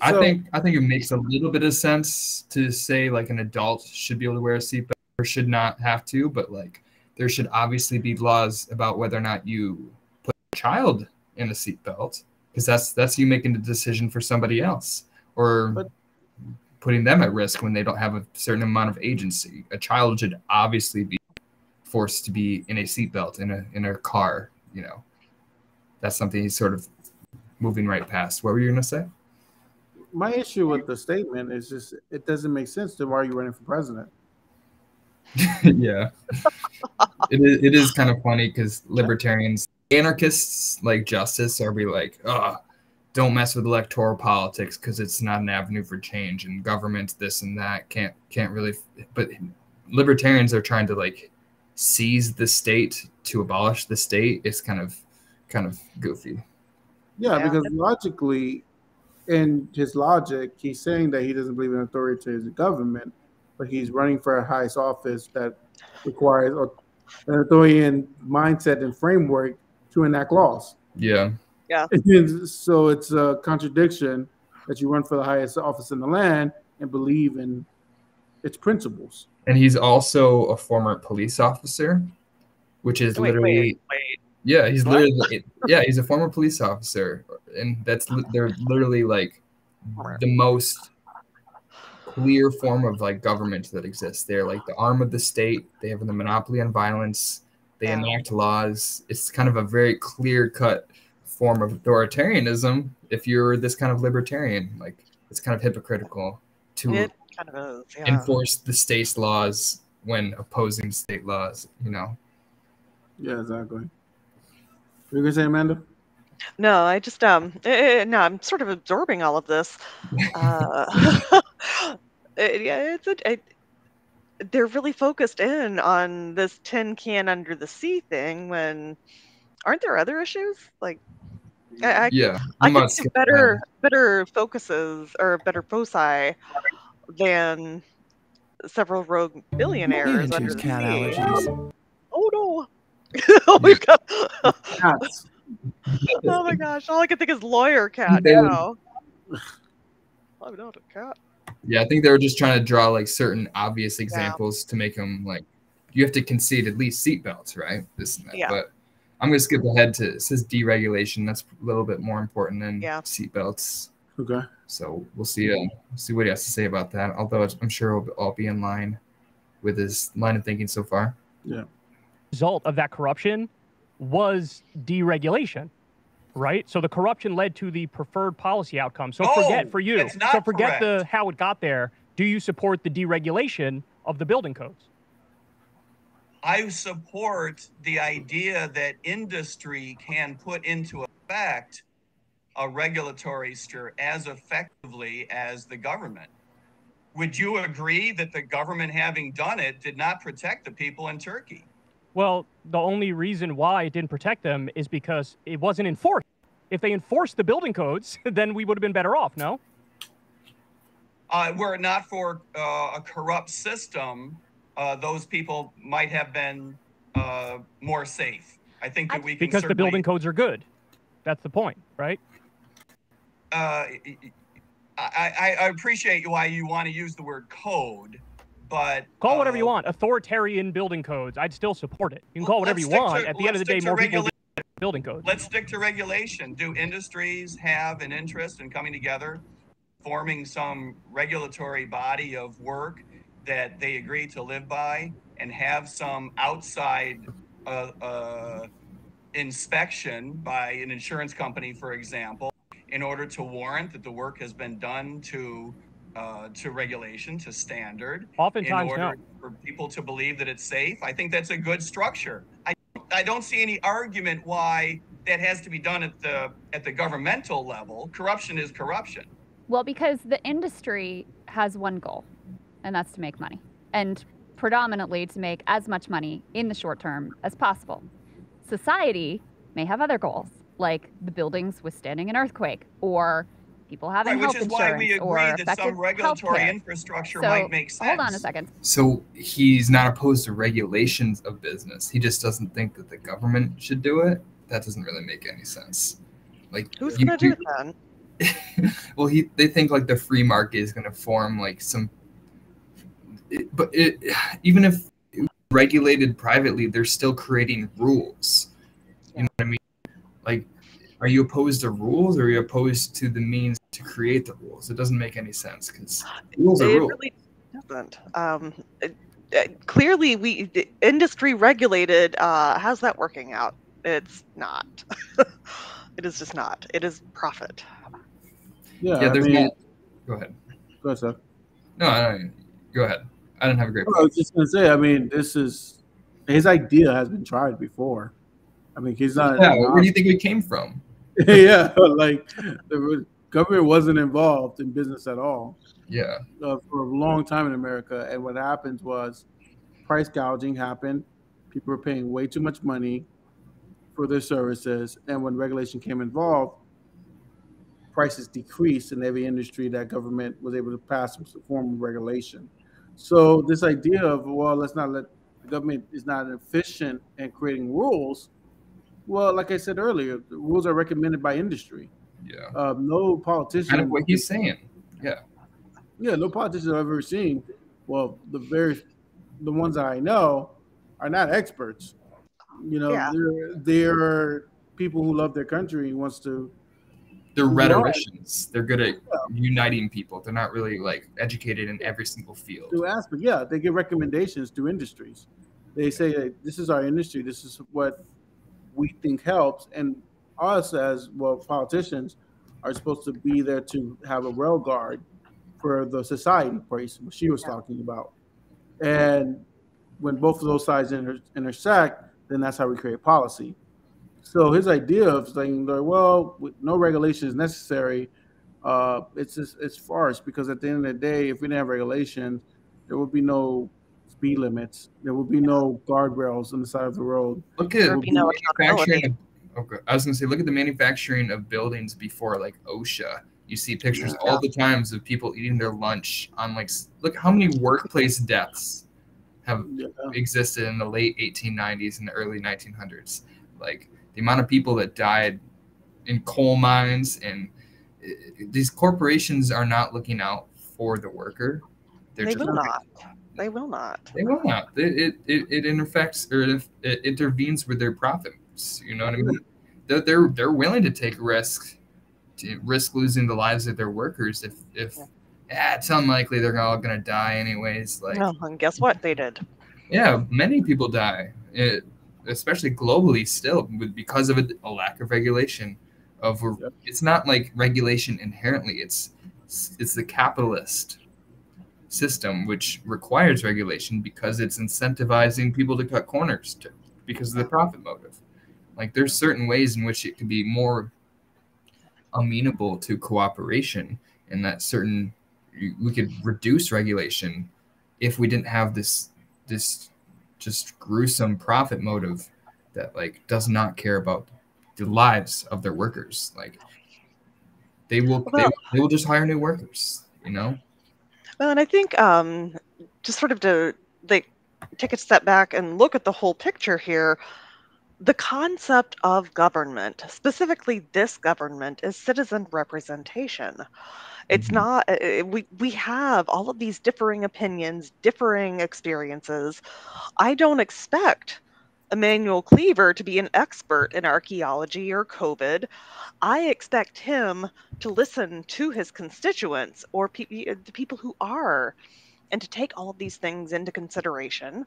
I think it makes a little bit of sense to say like an adult should be able to wear a seatbelt or should not have to, but like there should obviously be laws about whether or not you put a child in a seatbelt, because that's you making the decision for somebody else or putting them at risk when they don't have a certain amount of agency. A child should obviously be forced to be in a seatbelt in a car. That's something he's sort of moving right past. What were you going to say?
My issue with the statement is just it doesn't make sense to why you're running for president.
Yeah, it is kind of funny because libertarians, anarchists like justice are like, don't mess with electoral politics because it's not an avenue for change, and government this and that can't really. But libertarians are trying to like seize the state to abolish the state. It's kind of goofy.
Yeah, because logically, in his logic, he's saying that he doesn't believe in authoritarian government, but he's running for a highest office that requires an authoritarian mindset and framework to enact laws.
Yeah.
Yeah.
So it's a contradiction that you run for the highest office in the land and believe in its principles.
And he's also a former police officer, which is literally Yeah, he's literally he's a former police officer, and they're literally like the most clear form of like government that exists. They're like the arm of the state. They have the monopoly on violence. They enact laws. It's kind of a very clear-cut form of authoritarianism. If you're this kind of libertarian, like it's kind of hypocritical to enforce the state's laws when opposing state laws. You know.
Yeah, exactly. What are you gonna say, Amanda?
No, I just no, I'm sort of absorbing all of this. Yeah, they're really focused in on this tin can under the sea thing when aren't there other issues? Like I could see better focuses or better foci than several rogue billionaires under the
cat
sea.
allergies.
Oh no. We've got oh my gosh, all I can think is lawyer cat now. I'm not a cat.
Yeah, I think they were just trying to draw like certain obvious examples to make them like you have to concede at least seatbelts, right? This and that.
Yeah.
But I'm gonna skip ahead to it says deregulation. That's a little bit more important than seatbelts.
Okay.
So we'll see what he has to say about that. Although I'm sure it'll all be in line with his line of thinking so far.
Yeah.
Result of that corruption was deregulation, right? So the corruption led to the preferred policy outcome. So forget how it got there. Do you support the deregulation of the building codes?
I support the idea that industry can put into effect a regulatory structure as effectively as the government. Would you agree that the government, having done it, did not protect the people in Turkey?
Well, the only reason why it didn't protect them is because it wasn't enforced. If they enforced the building codes, then we would have been better off, no?
Were it not for a corrupt system, those people might have been more safe. I think that we can
because the building codes are good. That's the point, right?
I appreciate why you want to use the word code, but
call whatever you want. Authoritarian building codes, I'd still support it. You can call whatever you want. At the end of the day, more people building codes.
Let's stick to regulation. Do industries have an interest in coming together, forming some regulatory body of work that they agree to live by, and have some outside inspection by an insurance company, for example, in order to warrant that the work has been done to regulation, to standard,
oftentimes
in order for people to believe that it's safe? I think that's a good structure. I don't see any argument why that has to be done at the governmental level. Corruption is corruption.
Well, because the industry has one goal, and that's to make money, and predominantly to make as much money in the short term as possible. Society may have other goals, like the buildings withstanding an earthquake, or people having health insurance,
why we agree
or
that some regulatory infrastructure might make sense.
Hold on a second.
So he's not opposed to regulations of business. He just doesn't think that the government should do it. That doesn't really make any sense. Like,
who's going to do that?
Well, they think like the free market is going to form like some, even if regulated privately, they're still creating rules. You know what I mean? Like, are you opposed to rules, or are you opposed to the means to create the rules? It doesn't make any sense because rules are rules.
It really doesn't. Clearly, the industry regulated. How's that working out? It's not. It is just not. It is profit.
Yeah,
there's not. Go ahead.
Go ahead, Seth.
No, go ahead. I didn't have a great point.
I was just going to say, I mean, his idea has been tried before. I mean, he's not.
Yeah, where do you think we came from?
Yeah, like the government wasn't involved in business at all.
Yeah.
For a long time in America. And what happened was price gouging happened. People were paying way too much money for their services. And when regulation came involved, prices decreased in every industry that government was able to pass some form of regulation. So this idea of, well, let's not let the government is not efficient in creating rules. Well, like I said earlier, the rules are recommended by industry.
Yeah.
No politician.
Kind of what he's saying. Yeah.
Yeah, no politician I've ever seen. Well, the ones that I know are not experts. You know, they're people who love their country and wants to.
They're rhetoricians. They're good at uniting people. They're not really like educated in every single field.
They give recommendations to industries. They say, hey, this is our industry. This is what we think helps. And us as politicians are supposed to be there to have a rail guard for the society place, what she was talking about. And when both of those sides intersect, then that's how we create policy. So his idea of saying, well, no regulation is necessary, it's farce, because at the end of the day, if we didn't have regulations, there would be no speed limits. There would be no guardrails on the side of the road.
Look at manufacturing. Okay, I was going to say, look at the manufacturing of buildings before, like OSHA. You see pictures all the times of people eating their lunch on, like, look how many workplace deaths have existed in the late 1890s and the early 1900s. Like, the amount of people that died in coal mines, and these corporations are not looking out for the worker.
They will not. They will not.
They will not. It interfects, or it intervenes with their profits. You know what I mean? They're willing to take risks, to risk losing the lives of their workers if it's unlikely they're all gonna die anyways. Like,
no, and guess what? They did.
Yeah, many people die, especially globally still, because of a lack of regulation. It's not like regulation inherently. It's the capitalist system which requires regulation because it's incentivizing people to cut corners because of the profit motive. Like, there's certain ways in which it could be more amenable to cooperation, and that we could reduce regulation if we didn't have this just gruesome profit motive that, like, does not care about the lives of their workers. Like, they will just hire new workers, you know?
Well, and I think just sort of to take a step back and look at the whole picture here, the concept of government, specifically this government, is citizen representation. It's not, we have all of these differing opinions, differing experiences. I don't expect Emmanuel Cleaver to be an expert in archaeology or COVID. I expect him to listen to his constituents or the people who are, and to take all of these things into consideration,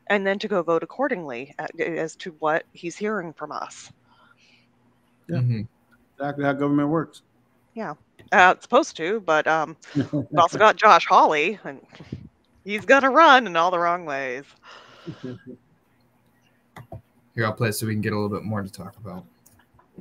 and then to go vote accordingly as to what he's hearing from us.
Yeah, exactly how government works.
Yeah, it's supposed to, but we've also got Josh Hawley, and he's gonna run in all the wrong ways.
Here, I'll play it so we can get a little bit more to talk about.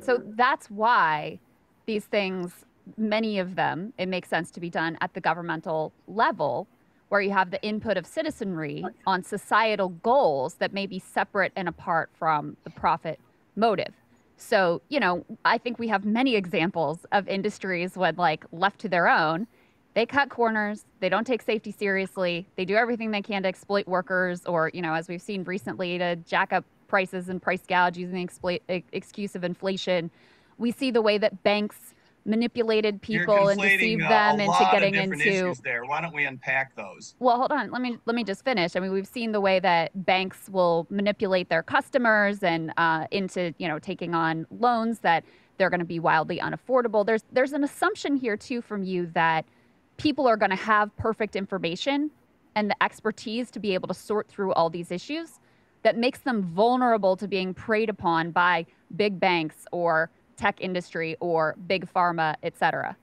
So that's why these things, many of them, it makes sense to be done at the governmental level, where you have the input of citizenry on societal goals that may be separate and apart from the profit motive. So, you know, I think we have many examples of industries when, like, left to their own, they cut corners, they don't take safety seriously, they do everything they can to exploit workers, or, you know, as we've seen recently, to jack up prices and price gouge using the excuse of inflation. We see the way that banks manipulated people and deceived them into getting into
there. Why don't we unpack those?
Well, hold on. Let me just finish. I mean, we've seen the way that banks will manipulate their customers and into, you know, taking on loans that they're going to be wildly unaffordable. There's an assumption here too from you that people are going to have perfect information and the expertise to be able to sort through all these issues that makes them vulnerable to being preyed upon by big banks or tech industry or big pharma, et cetera.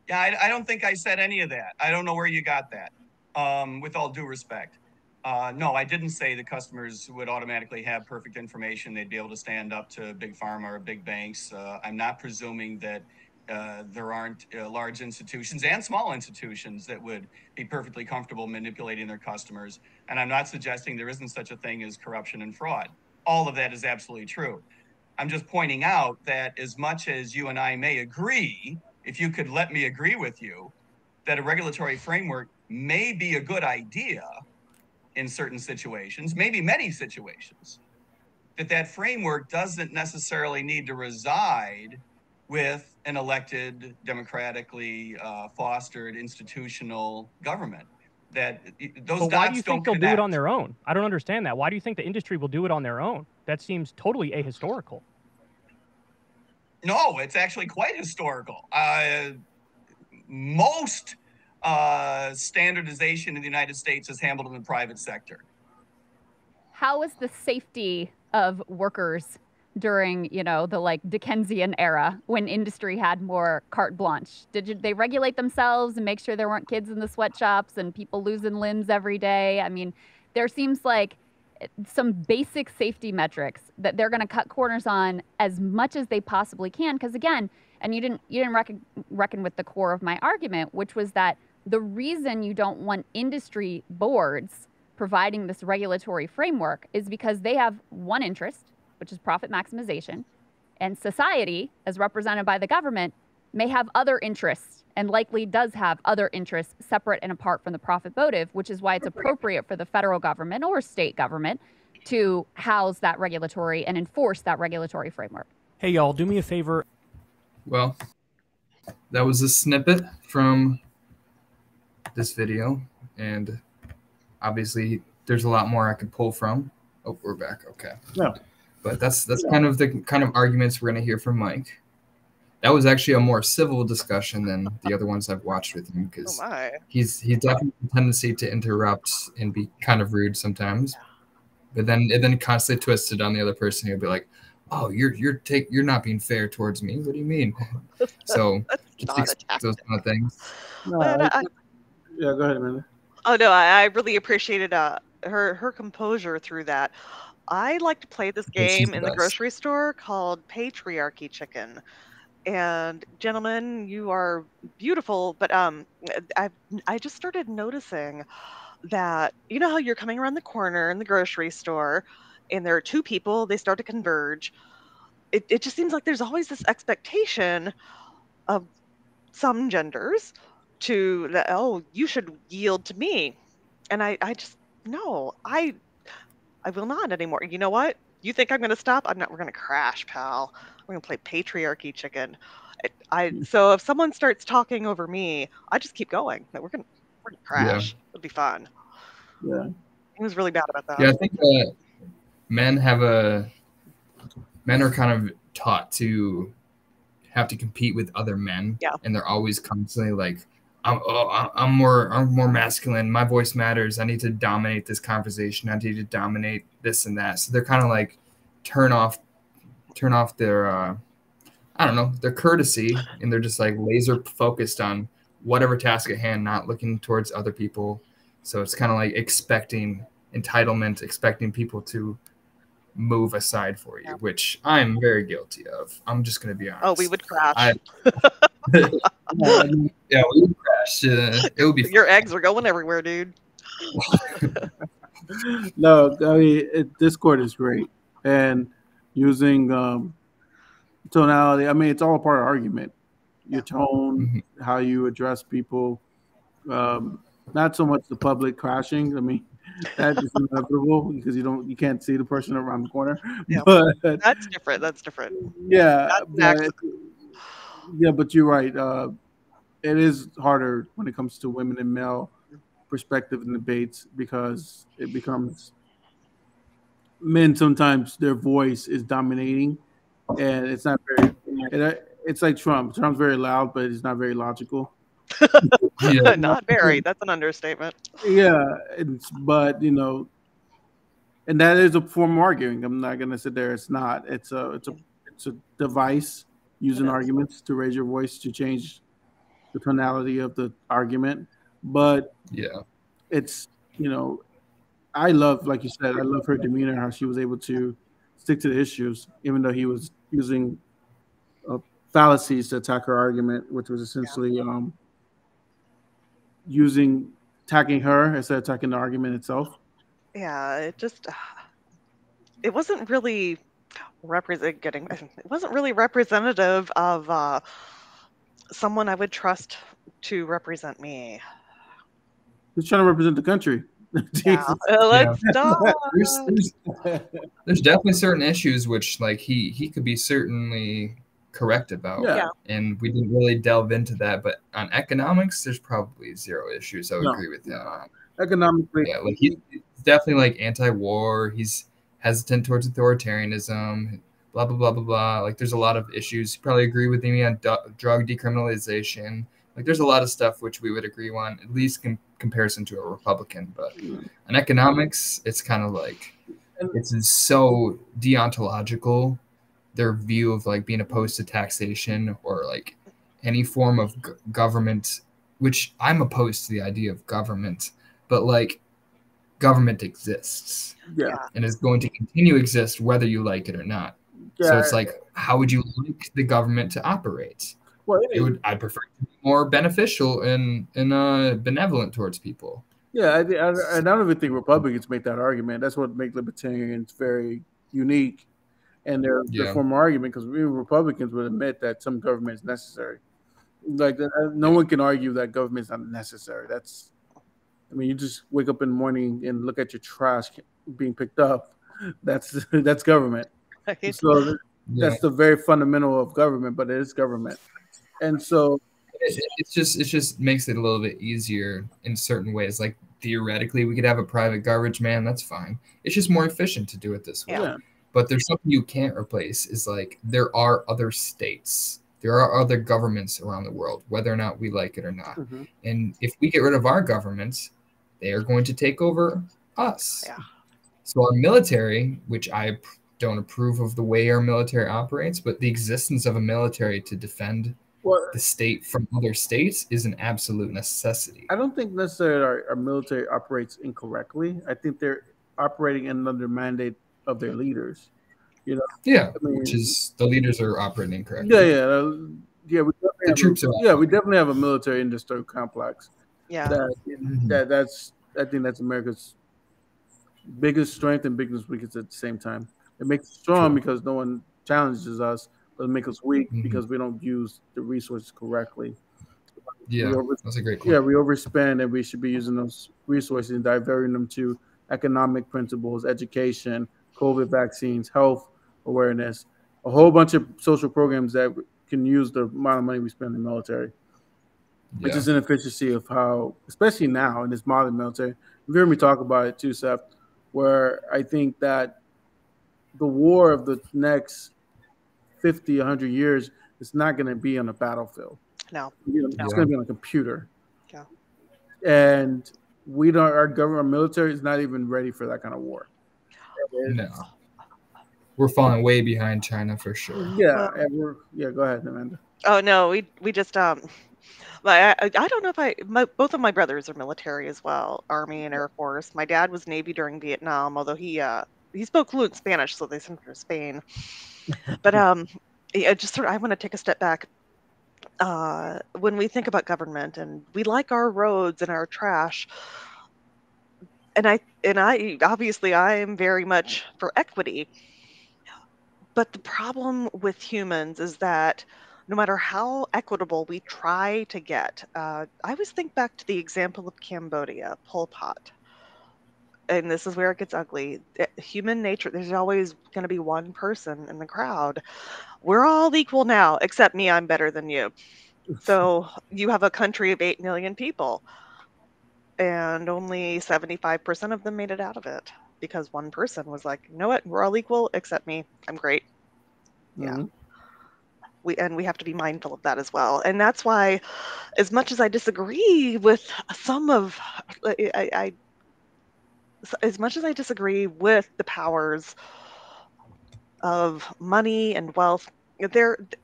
Yeah, I don't think I said any of that. I don't know where you got that, with all due respect. No, I didn't say the customers would automatically have perfect information. They'd be able to stand up to big pharma or big banks. I'm not presuming that there aren't large institutions and small institutions that would be perfectly comfortable manipulating their customers. And I'm not suggesting there isn't such a thing as corruption and fraud. All of that is absolutely true. I'm just pointing out that as much as you and I may agree, if you could let me agree with you, that a regulatory framework may be a good idea in certain situations, maybe many situations, that framework doesn't necessarily need to reside with an elected, democratically fostered institutional government. that those
but
dots
why do you
don't
think they'll
connect.
do it on their own? I don't understand that. Why do you think the industry will do it on their own? That seems totally ahistorical.
No, it's actually quite historical. Most standardization in the United States is handled in the private sector.
How is the safety of workers during, you know, the like Dickensian era when industry had more carte blanche? Did they regulate themselves and make sure there weren't kids in the sweatshops and people losing limbs every day? I mean, there seems like some basic safety metrics that they're going to cut corners on as much as they possibly can. Because again, and you didn't reckon with the core of my argument, which was that the reason you don't want industry boards providing this regulatory framework is because they have one interest, which is profit maximization, and society, as represented by the government, may have other interests and likely does have other interests separate and apart from the profit motive, which is why it's appropriate for the federal government or state government to house that regulatory and enforce that regulatory framework.
Hey, y'all, do me a favor.
Well, that was a snippet from this video, and obviously there's a lot more I could pull from. Oh, we're back. Okay.
Yeah.
But that's kind of the kind of arguments we're going to hear from Mike. That was actually a more civil discussion than the other ones I've watched with him, because he's definitely a tendency to interrupt and be kind of rude sometimes. But then constantly twisted on the other person. He'll be like, "Oh, you're not being fair towards me. What do you mean?" So just expect those kind of things.
No, yeah, go ahead, Amanda.
Oh no, I really appreciated her composure through that. I like to play this game in the grocery store called Patriarchy Chicken. And gentlemen, you are beautiful, but I just started noticing that, you know how you're coming around the corner in the grocery store and there are two people, they start to converge. It just seems like there's always this expectation of some genders to that, oh, you should yield to me. And I just, no, I will not anymore. You know what? You think I'm going to stop? I'm not. We're going to crash, pal. We're going to play Patriarchy Chicken. So if someone starts talking over me, I just keep going. We're going to crash. Yeah. It'll be fun.
Yeah.
He was really bad about that.
Yeah, I think men are kind of taught to have to compete with other men.
Yeah.
And they're always constantly like, I'm more masculine. My voice matters. I need to dominate this conversation. I need to dominate this and that. So they're kind of like turn off their I don't know, their courtesy, and they're just like laser focused on whatever task at hand, not looking towards other people. So it's kind of like expecting entitlement, expecting people to move aside for you, which I'm very guilty of. I'm just going to be honest.
Oh, we would crash.
Yeah, we would crash. It would be fun.
Your eggs are going everywhere, dude.
No, I mean, Discord is great. And using tonality, I mean, it's all a part of argument. Your tone, how you address people, not so much the public crashing. I mean, that is inevitable because you can't see the person around the corner.
Yeah,
but
that's different.
Yeah, but you're right. It is harder when it comes to women and male perspective in debates because it becomes men. Sometimes their voice is dominating, and it's not very. It's like Trump. Trump's very loud, but he's not very logical.
Yeah. Not very. That's an understatement.
Yeah, but you know, and that is a form of arguing. I'm not gonna sit there. It's not. It's a device using arguments to raise your voice to change the tonality of the argument. But
yeah,
it's, you know, I love, like you said, I love her demeanor, how she was able to stick to the issues, even though he was using fallacies to attack her argument, which was essentially attacking her instead of attacking the argument itself.
Yeah, it wasn't really representative of someone I would trust to represent me.
He's trying to represent the country.
Yeah. Let's stop.
There's definitely certain issues which, like, he could be certainly correct about.
Yeah.
And we didn't really delve into that. But on economics, there's probably zero issues. I would agree with that.
Economically,
yeah, like he's definitely like anti-war. He's hesitant towards authoritarianism. Blah blah blah blah blah. Like there's a lot of issues. You probably agree with me on drug decriminalization. Like there's a lot of stuff which we would agree on, at least in comparison to a Republican. But on economics, it's kind of like it's so deontological. Their view of like being opposed to taxation or like any form of government, which I'm opposed to the idea of government, but like government exists and is going to continue to exist whether you like it or not. So it's like, how would you like the government to operate? Well, I'd prefer it to be more beneficial and benevolent towards people.
Yeah, I don't even think Republicans make that argument. That's what makes libertarians very unique. And their former argument, because we Republicans would admit that some government is necessary. Like no one can argue that government is not necessary. I mean, you just wake up in the morning and look at your trash being picked up. That's government. Right. So that's the very fundamental of government, but it is government. And so
it just makes it a little bit easier in certain ways. Like theoretically, we could have a private garbage man. That's fine. It's just more efficient to do it this way. Yeah. But there's something you can't replace is like there are other states. There are other governments around the world, whether or not we like it or not. Mm-hmm. And if we get rid of our governments, they are going to take over us. Yeah. So our military, which I don't approve of the way our military operates, but the existence of a military to defend the state from other states is an absolute necessity.
I don't think necessarily our military operates incorrectly. I think they're operating under the mandate of their leaders. You know?
Yeah, I mean, which is the leaders are operating incorrectly.
Yeah. We definitely have a military industrial complex. Yeah. I think that's America's biggest strength and biggest weakness at the same time. It makes us strong because no one challenges us, but it makes us weak because we don't use the resources correctly.
Yeah, that's a great point.
Yeah, we overspend, and we should be using those resources and diverting them to economic principles, education, COVID vaccines, health awareness, a whole bunch of social programs that can use the amount of money we spend in the military. Yeah. It's just an inefficiency of how, especially now in this modern military, you've heard me talk about it too, Seth, where I think that the war of the next 50, 100 years is not going to be on a battlefield.
No.
It's going to be on a computer. Yeah. And our military is not even ready for that kind of war.
No. We're falling way behind China for sure.
Yeah. Go ahead, Amanda.
Oh, no. We just, I don't know if both of my brothers are military as well, Army and Air Force. My dad was Navy during Vietnam, although he spoke fluent Spanish, so they sent him to Spain. But I want to take a step back. When we think about government and we like our roads and our trash, and I obviously I am very much for equity. But the problem with humans is that no matter how equitable we try to get, I always think back to the example of Cambodia, Pol Pot. And this is where it gets ugly. Human nature, there's always going to be one person in the crowd. We're all equal now, except me, I'm better than you. So you have a country of 8 million people, and only 75% of them made it out of it because one person was like, you know what, we're all equal except me. I'm great. Mm-hmm. Yeah. We have to be mindful of that as well. And that's why, as much as I disagree with as much as I disagree with the powers of money and wealth,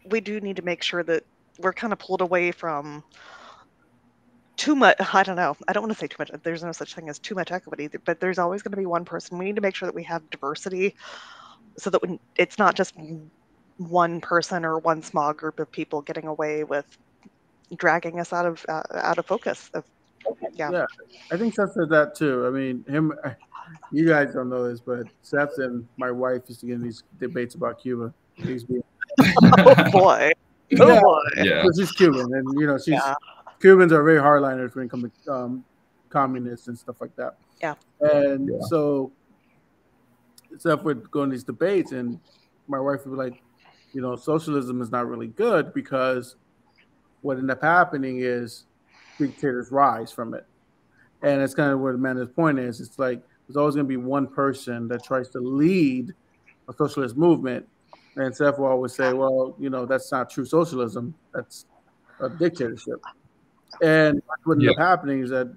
we do need to make sure that we're kind of pulled away from too much. I don't know. I don't want to say too much. There's no such thing as too much equity, but there's always going to be one person. We need to make sure that we have diversity so that it's not just one person or one small group of people getting away with dragging us out of focus.
Yeah, I think Seth said that too. I mean, you guys don't know this, but Seth and my wife used to get in these debates about Cuba.
Oh boy.
Yeah, so she's Cuban, and Cubans are very hardliners when it comes to communists and stuff like that.
Yeah,
and so Seth would go in these debates, and my wife would be like, socialism is not really good, because what ended up happening is dictators rise from it. And it's kind of where Amanda's point is. It's like there's always going to be one person that tries to lead a socialist movement. And Seth will always say, well, that's not true socialism. That's a dictatorship. And what ended up happening is that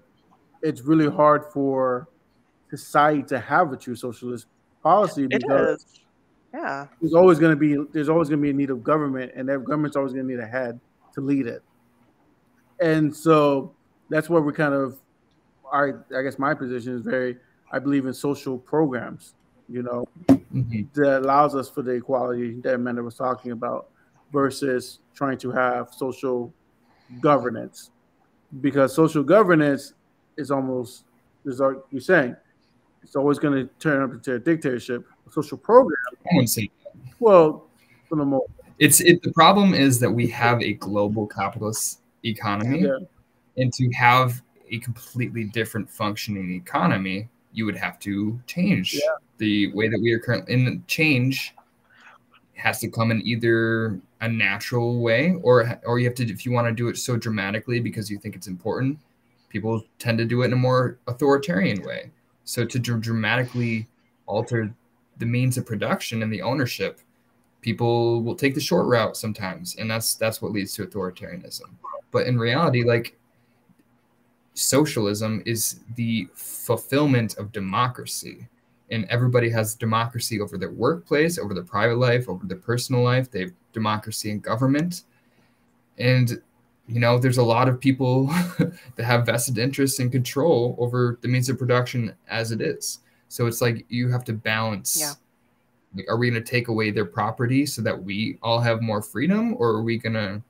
it's really hard for society to have a true socialist policy, because there's always going to be a need of government, and that government's always going to need a head to lead it. And so that's where we kind of, I guess my position is I believe in social programs, that allows us for the equality that Amanda was talking about, versus trying to have social governance. Because social governance is almost, you're saying, it's always going to turn up into a dictatorship. A social program. Well, for the most.
The problem is that we have a global capitalist economy, and to have a completely different functioning economy, you would have to change the way that we are currently. And change has to come in either a natural way, or you have to, if you want to do it so dramatically because you think it's important, people tend to do it in a more authoritarian way. So to dramatically alter the means of production and the ownership, people will take the short route sometimes, and that's what leads to authoritarianism. But in reality, like, socialism is the fulfillment of democracy, and everybody has democracy over their workplace, over their private life, over their personal life. They have democracy in government, and there's a lot of people that have vested interests and control over the means of production as it is. So it's like you have to balance. Like, are we going to take away their property so that we all have more freedom, or are we going to?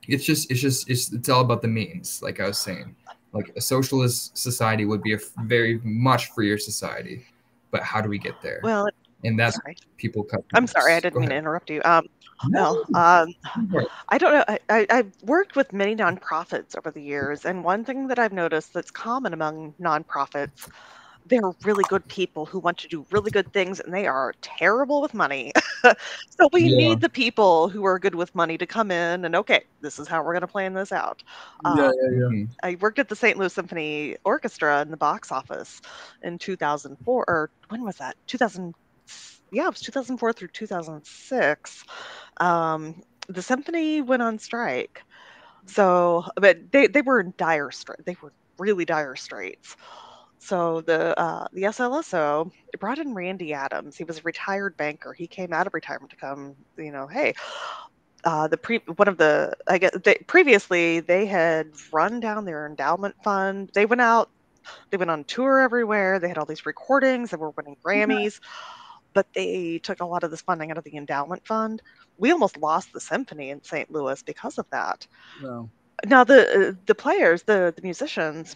It's all about the means. Like I was saying, like a socialist society would be a very much freer society, but how do we get there?
Well,
and that's people cut.
I'm sorry, I didn't mean to interrupt you. I don't know. I've worked with many nonprofits over the years, and one thing that I've noticed that's common among nonprofits, they're really good people who want to do really good things, and they are terrible with money. So we need the people who are good with money to come in and, okay, this is how we're going to plan this out. I worked at the St. Louis Symphony Orchestra in the box office in 2004, or when was that? 2000. Yeah, it was 2004 through 2006. The symphony went on strike. So, but they were in dire straits. They were really dire straits. So the SLSO brought in Randy Adams. He was a retired banker. He came out of retirement to come, hey, previously they had run down their endowment fund. They went on tour everywhere. They had all these recordings. They were winning Grammys. But they took a lot of this funding out of the endowment fund. We almost lost the symphony in St. Louis because of that.
Wow.
Now the players, the musicians,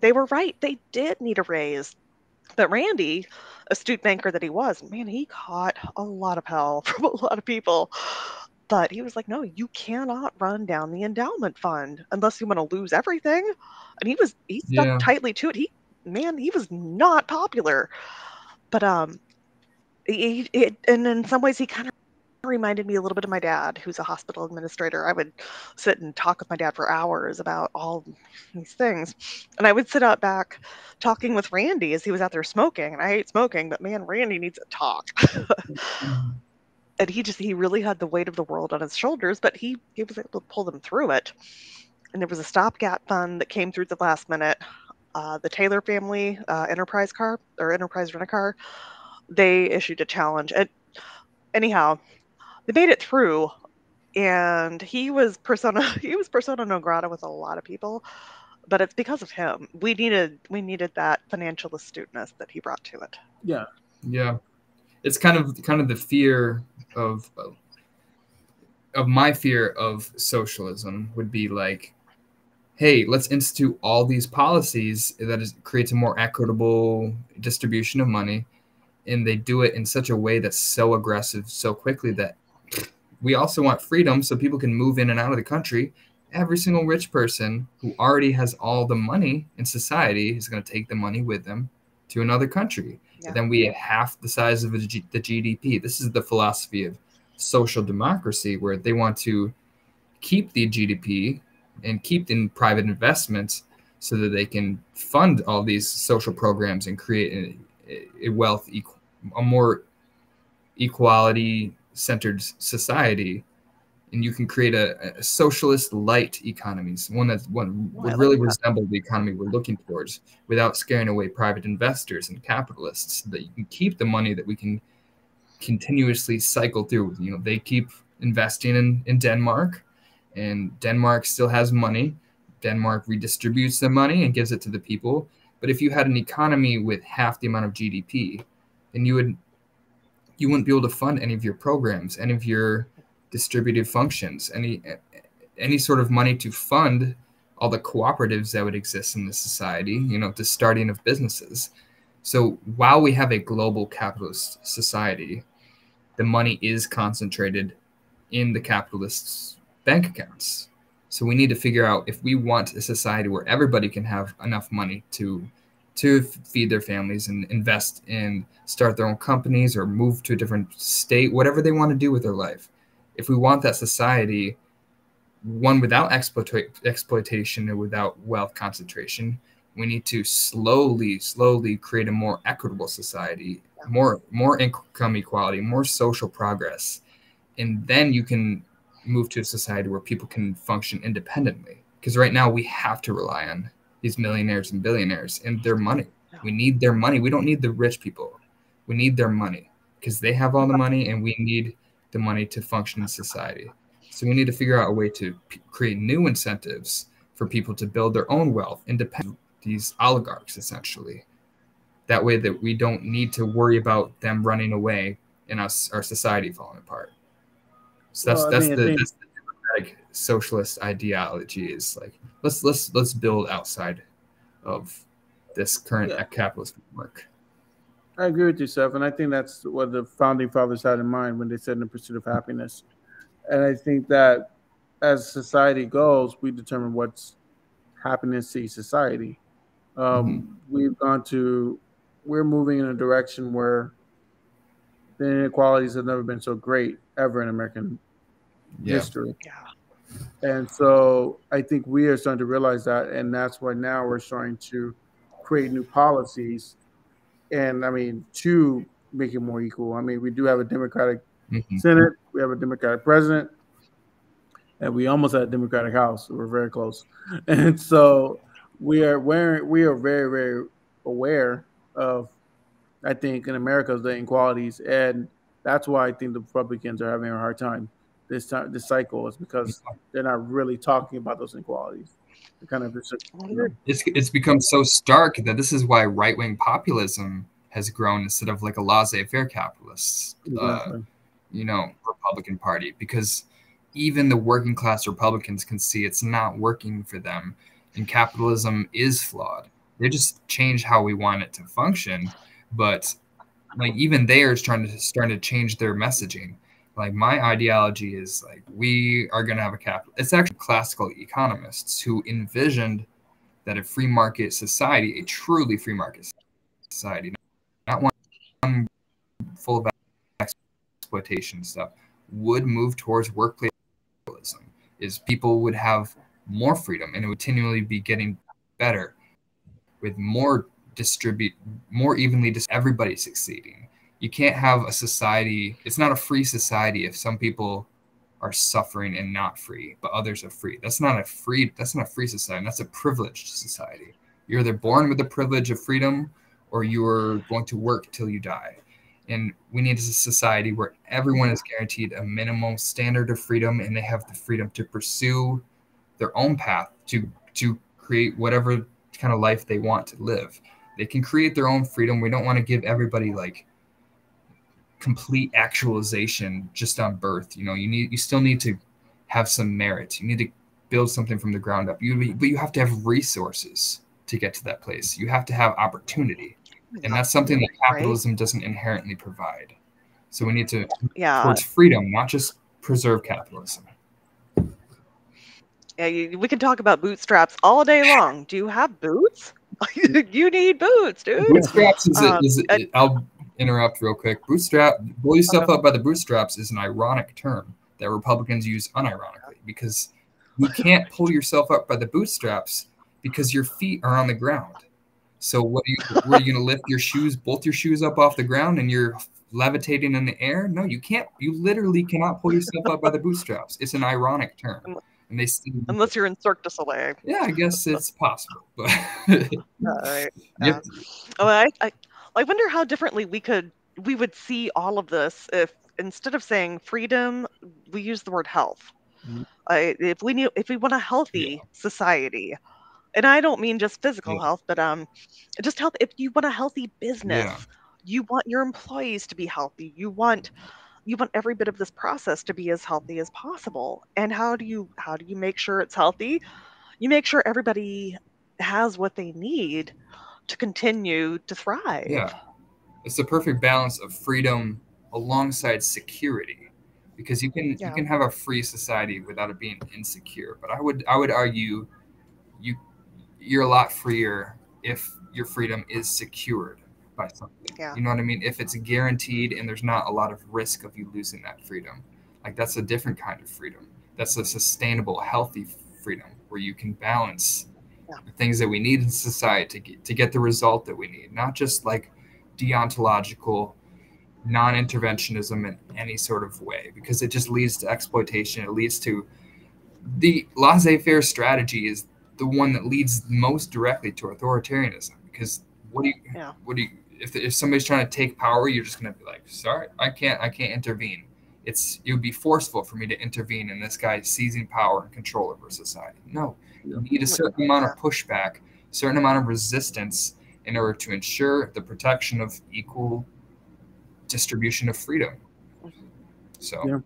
they were right. They did need a raise. But Randy, astute banker that he was, man, he caught a lot of hell from a lot of people. But he was like, no, you cannot run down the endowment fund unless you want to lose everything. And he stuck tightly to it. He was not popular. But and in some ways he kind of reminded me a little bit of my dad, who's a hospital administrator. I would sit and talk with my dad for hours about all these things. And I would sit out back talking with Randy as he was out there smoking. And I hate smoking, but man, Randy needs to talk. And he really had the weight of the world on his shoulders, but he was able to pull them through it. And there was a stopgap fund that came through at the last minute. The Taylor family, Enterprise Rent-A-Car, they issued a challenge. And anyhow, they made it through, and he was persona non grata with a lot of people, but it's because of him. We needed that financial astuteness that he brought to it.
Yeah. It's kind of the fear of my fear of socialism would be like, hey, let's institute all these policies that creates a more equitable distribution of money. And they do it in such a way that's so aggressive so quickly that we also want freedom so people can move in and out of the country. Every single rich person who already has all the money in society is going to take the money with them to another country. Yeah. And then we have half the size of the GDP. This is the philosophy of social democracy where they want to keep the GDP and keep in private investments so that they can fund all these social programs and create a more equality-centered society. And you can create a socialist light economies, one would really resemble the economy we're looking towards, without scaring away private investors and capitalists, so that you can keep the money that we can continuously cycle through. You know, they keep investing in Denmark, and Denmark still has money. Denmark redistributes the money and gives it to the people. But if you had an economy with half the amount of GDP, then you wouldn't be able to fund any of your programs, any of your distributive functions, any sort of money to fund all the cooperatives that would exist in the society, you know, the starting of businesses. So while we have a global capitalist society, the money is concentrated in the capitalists' bank accounts. So we need to figure out if we want a society where everybody can have enough money to feed their families and invest in, start their own companies or move to a different state, whatever they want to do with their life. If we want that society, one without exploitation and without wealth concentration, we need to slowly create a more equitable society, more income equality, more social progress. And then you can move to a society where people can function independently. Because right now we have to rely on these millionaires and billionaires and their money. We need their money. We don't need the rich people. We need their money because they have all the money and we need the money to function in society. So we need to figure out a way to create new incentives for people to build their own wealth, independent of these oligarchs, essentially. That way that we don't need to worry about them running away and our society falling apart. So that's the democratic socialist ideology, is like, let's build outside of this current capitalist framework.
I agree with you, Seth, and I think that's what the founding fathers had in mind when they said in the pursuit of happiness. And I think that as society goes, we determine what's happiness to society. We're moving in a direction where the inequalities have never been so great ever in American history. And so I think we are starting to realize that, and that's why now we're starting to create new policies, and I mean, to make it more equal. I mean, we do have a Democratic Senate, we have a Democratic president, and we almost had a Democratic House. We're very close, and so we are very, very aware of, I think, in America, the inequalities, and that's why I think the Republicans are having a hard time this cycle, is because they're not really talking about those inequalities. Kind of,
it's become so stark that this is why right-wing populism has grown instead of like a laissez-faire capitalist, Republican Party, because even the working class Republicans can see it's not working for them, and capitalism is flawed. They just change how we want it to function, but like even they are starting to change their messaging. Like my ideology is like, we are going to have a capital. It's actually classical economists who envisioned that a free market society, a truly free market society, not one full of exploitation stuff, would move towards workplace capitalism. Is people would have more freedom and it would continually be getting better with more evenly, everybody succeeding. You can't have a society. It's not a free society if some people are suffering and not free, but others are free. That's not a free society. That's a privileged society. You're either born with the privilege of freedom or you're going to work till you die. And we need a society where everyone is guaranteed a minimum standard of freedom and they have the freedom to pursue their own path to create whatever kind of life they want to live. They can create their own freedom. We don't want to give everybody like complete actualization just on birth. You still need to have some merit. You need to build something from the ground up. But you have to have resources to get to that place. You have to have opportunity, and that's something that capitalism doesn't inherently provide. So we need to towards freedom, not just preserve capitalism.
Yeah, we can talk about bootstraps all day long. Do you have boots? You need boots, dude.
Bootstraps interrupt real quick. Bootstrap, pull yourself up by the bootstraps is an ironic term that Republicans use unironically, because you can't pull yourself up by the bootstraps because your feet are on the ground. So what are you going to lift your shoes, both your shoes up off the ground, and you're levitating in the air? No, you can't. You literally cannot pull yourself up by the bootstraps. It's an ironic term. And they
unless you're in Cirque du Soleil.
Yeah, I guess it's possible. But
yeah. Oh, I wonder how differently we would see all of this if instead of saying freedom, we use the word health. If we want a healthy society, and I don't mean just physical health, but just health. If you want a healthy business, you want your employees to be healthy. You want every bit of this process to be as healthy as possible. And how do you make sure it's healthy? You make sure everybody has what they need to continue to thrive.
Yeah, it's the perfect balance of freedom alongside security, because you can have a free society without it being insecure. But I would argue you're a lot freer if your freedom is secured by something. You know what I mean? If it's guaranteed and there's not a lot of risk of you losing that freedom, like that's a different kind of freedom. That's a sustainable, healthy freedom where you can balance the things that we need in society to get the result that we need, not just like deontological non-interventionism in any sort of way, because it just leads to exploitation. It leads to the laissez-faire strategy is the one that leads most directly to authoritarianism, because what do you if somebody's trying to take power, you're just going to be like, sorry, I can't intervene. It would be forceful for me to intervene in this guy seizing power and control over society. No, you need a certain amount of pushback, a certain amount of resistance in order to ensure the protection of equal distribution of freedom. So,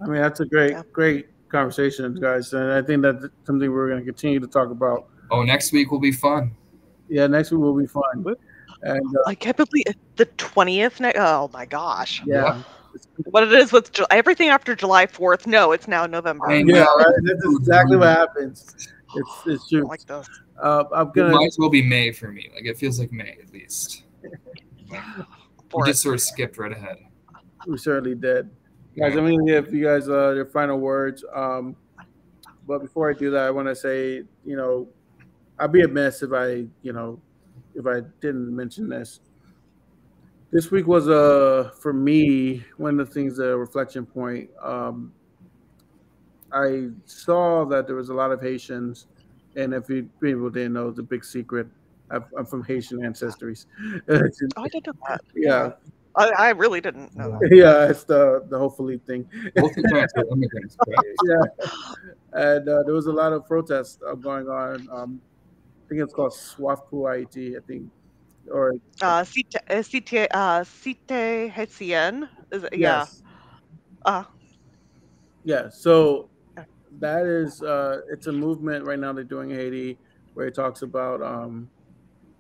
I mean, that's a great conversation, guys, and I think that's something we're going to continue to talk about.
Oh, next week will be fun.
Yeah, next week will be fun. And
I can't believe the 20th. Oh my gosh.
Yeah.
What it is with everything after July 4th? No, it's now November.
Yeah, right. That's exactly what happens. It's true.
Like this.
It might as well be May for me. Like it feels like May at least. We just sort of skipped right ahead.
We certainly did. Guys, I'm going to give you guys your final words. But before I do that, I want to say, I'd be amiss if I didn't mention this. This week was for me one of the things, a reflection point. I saw that there was a lot of Haitians, and if people didn't know, it's a big secret. I'm from Haitian ancestries.
I didn't know that.
Yeah.
I really didn't know that.
Yeah, it's the whole Philippe thing.
Both the parents are immigrants, right?
Yeah, and there was a lot of protests going on. I think it's called Swafpu Haiti, I think, or
Cité Haitienne.
Yes. Yeah. So that is it's a movement right now they're doing in Haiti where it talks about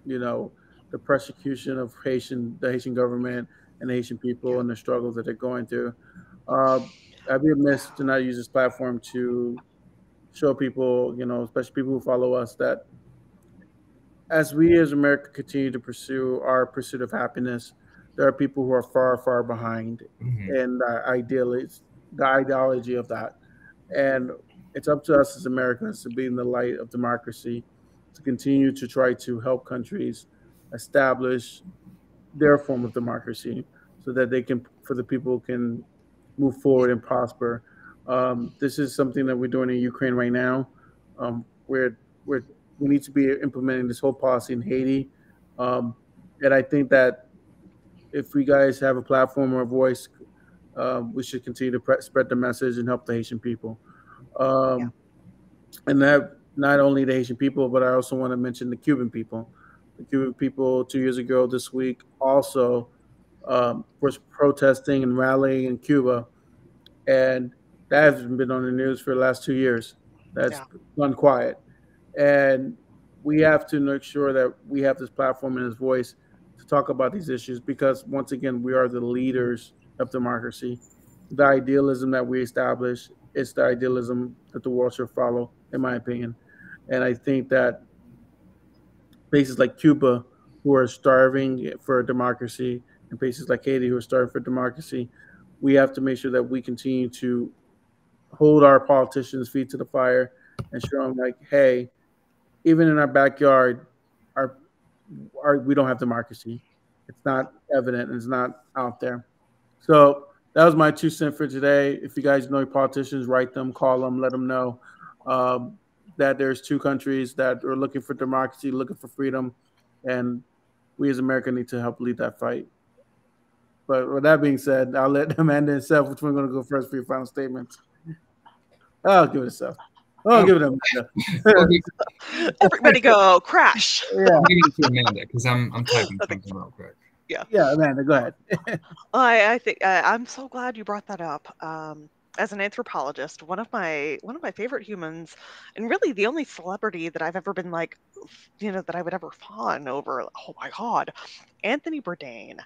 the persecution of the Haitian government and the Haitian people and the struggles that they're going through. I'd be amiss to not use this platform to show people, especially people who follow us, that as we as America continue to pursue our pursuit of happiness, there are people who are far, far behind in the ideology of that. And it's up to us as Americans to be in the light of democracy, to continue to try to help countries establish their form of democracy so that the people can move forward and prosper. This is something that we're doing in Ukraine right now. We need to be implementing this whole policy in Haiti. And I think that if we guys have a platform or a voice, we should continue to spread the message and help the Haitian people. And that not only the Haitian people, but I also want to mention the Cuban people. The Cuban people 2 years ago this week also was protesting and rallying in Cuba. And that hasn't been on the news for the last 2 years. That's gone quiet. And we have to make sure that we have this platform and this voice to talk about these issues, because once again, we are the leaders of democracy. The idealism that we establish is the idealism that the world should follow, in my opinion. And I think that places like Cuba, who are starving for democracy in places like Haiti who are starving for democracy. We have to make sure that we continue to hold our politicians' feet to the fire and show them, like, hey, even in our backyard, we don't have democracy. It's not evident. It's not out there. So that was my 2 cents for today. If you guys know your politicians, write them, call them, let them know that there's 2 countries that are looking for democracy, looking for freedom, and we as America need to help lead that fight. But with that being said, I'll let Amanda and Seth, which one's going to go first for your final statements? I'll give it to Seth. I'll give it to Amanda.
Everybody go crash.
Yeah. I'll give it to Amanda because I'm typing something real quick.
Yeah, Amanda, go ahead.
I think I'm so glad you brought that up. As an anthropologist, one of my favorite humans, and really the only celebrity that I've ever been like, that I would ever fawn over. Oh my God, Anthony Bourdain.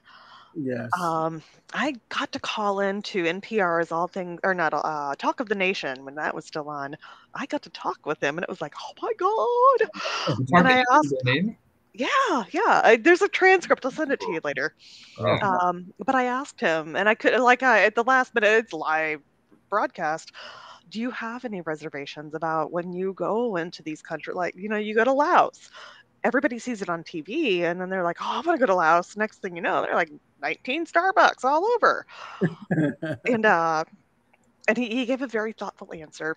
Yes.
I got to call into NPR's Talk of the Nation when that was still on. I got to talk with him, and it was like, oh my God. And I asked, yeah. There's a transcript. I'll send it to you later. But I asked him, and I could at the last minute, it's live broadcast. Do you have any reservations about when you go into these countries? Like, you go to Laos. Everybody sees it on TV, and then they're like, oh, I want to go to Laos. Next thing you know, they're like 19 Starbucks all over. And he gave a very thoughtful answer.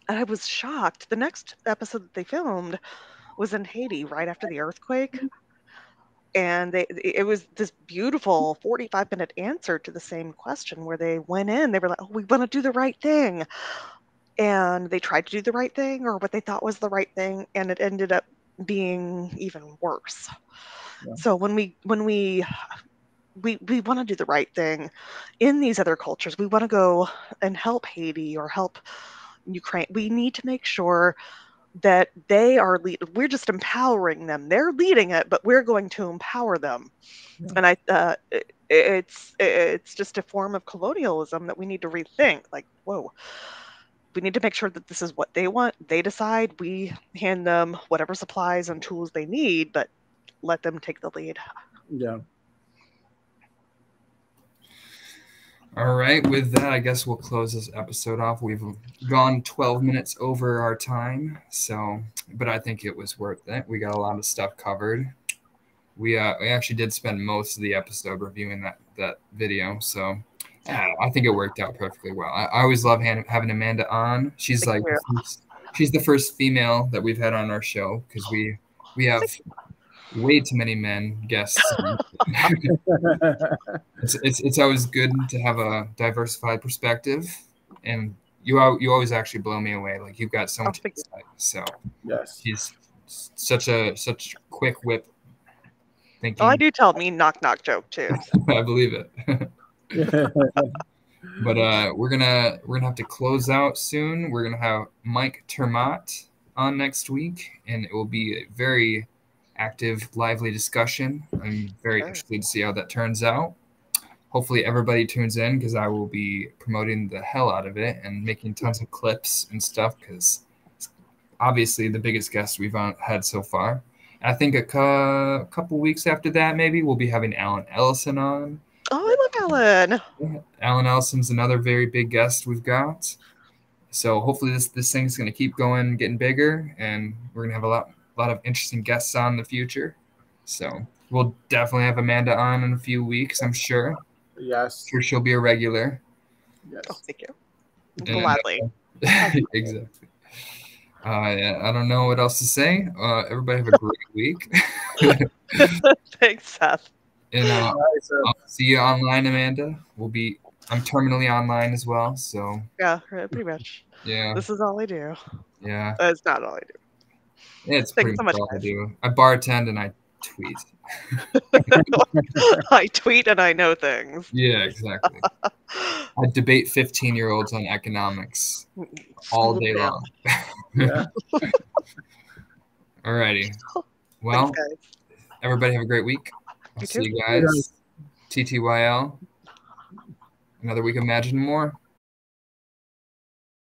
And I was shocked. The next episode that they filmed was in Haiti right after the earthquake. And it was this beautiful 45-minute answer to the same question where they went in. They were like, oh, we want to do the right thing. And they tried to do the right thing, or what they thought was the right thing, and it ended up being even worse. Yeah. So when we want to do the right thing in these other cultures, we want to go and help Haiti or help Ukraine. We need to make sure that they are we're just empowering them. They're leading it, but we're going to empower them. Yeah. And it's just a form of colonialism that we need to rethink. Like, whoa. We need to make sure that this is what they want. They decide. We hand them whatever supplies and tools they need, but let them take the lead.
Yeah.
All right. With that, I guess we'll close this episode off. We've gone 12 minutes over our time, but I think it was worth it. We got a lot of stuff covered. We actually did spend most of the episode reviewing that video, so. I think it worked out perfectly well. I always love having Amanda on. She's she's the first female that we've had on our show because we have way too many men guests. It's always good to have a diversified perspective, and you always actually blow me away. Like, you've got so much insight. So
yes,
she's such quick wit thinking.
Oh, I do tell me knock joke too. So.
I believe it. But we're gonna have to close out soon. We're gonna have Mike Termat on next week, and it will be a very active, lively discussion. I'm very interested to see how that turns out. Hopefully everybody tunes in, because I will be promoting the hell out of it and making tons of clips and stuff, because it's obviously the biggest guest we've had so far. And I think a couple weeks after that, maybe we'll be having Alan Ellison on.
Oh, I love Alan.
Yeah. Alan Ellison's another very big guest we've got. So hopefully this thing's going to keep going, getting bigger, and we're going to have a lot of interesting guests on in the future. So we'll definitely have Amanda on in a few weeks, I'm sure.
Yes.
I'm sure she'll be a regular.
Yes. Oh, thank you. Gladly.
Exactly. Yeah, I don't know what else to say. Everybody have a great week.
Thanks, Seth.
And I'll see you online, Amanda. I'm terminally online as well, so.
Yeah, pretty much.
Yeah.
This is all I do.
Yeah.
It's not all I do.
It's pretty much all I do. I bartend and I tweet.
I tweet and I know things.
Yeah, exactly. I debate 15-year-olds on economics all day long.
Yeah.
Alrighty. Well,
thanks,
everybody have a great week. I'll see you guys. TTYL. Another week of Imagine More.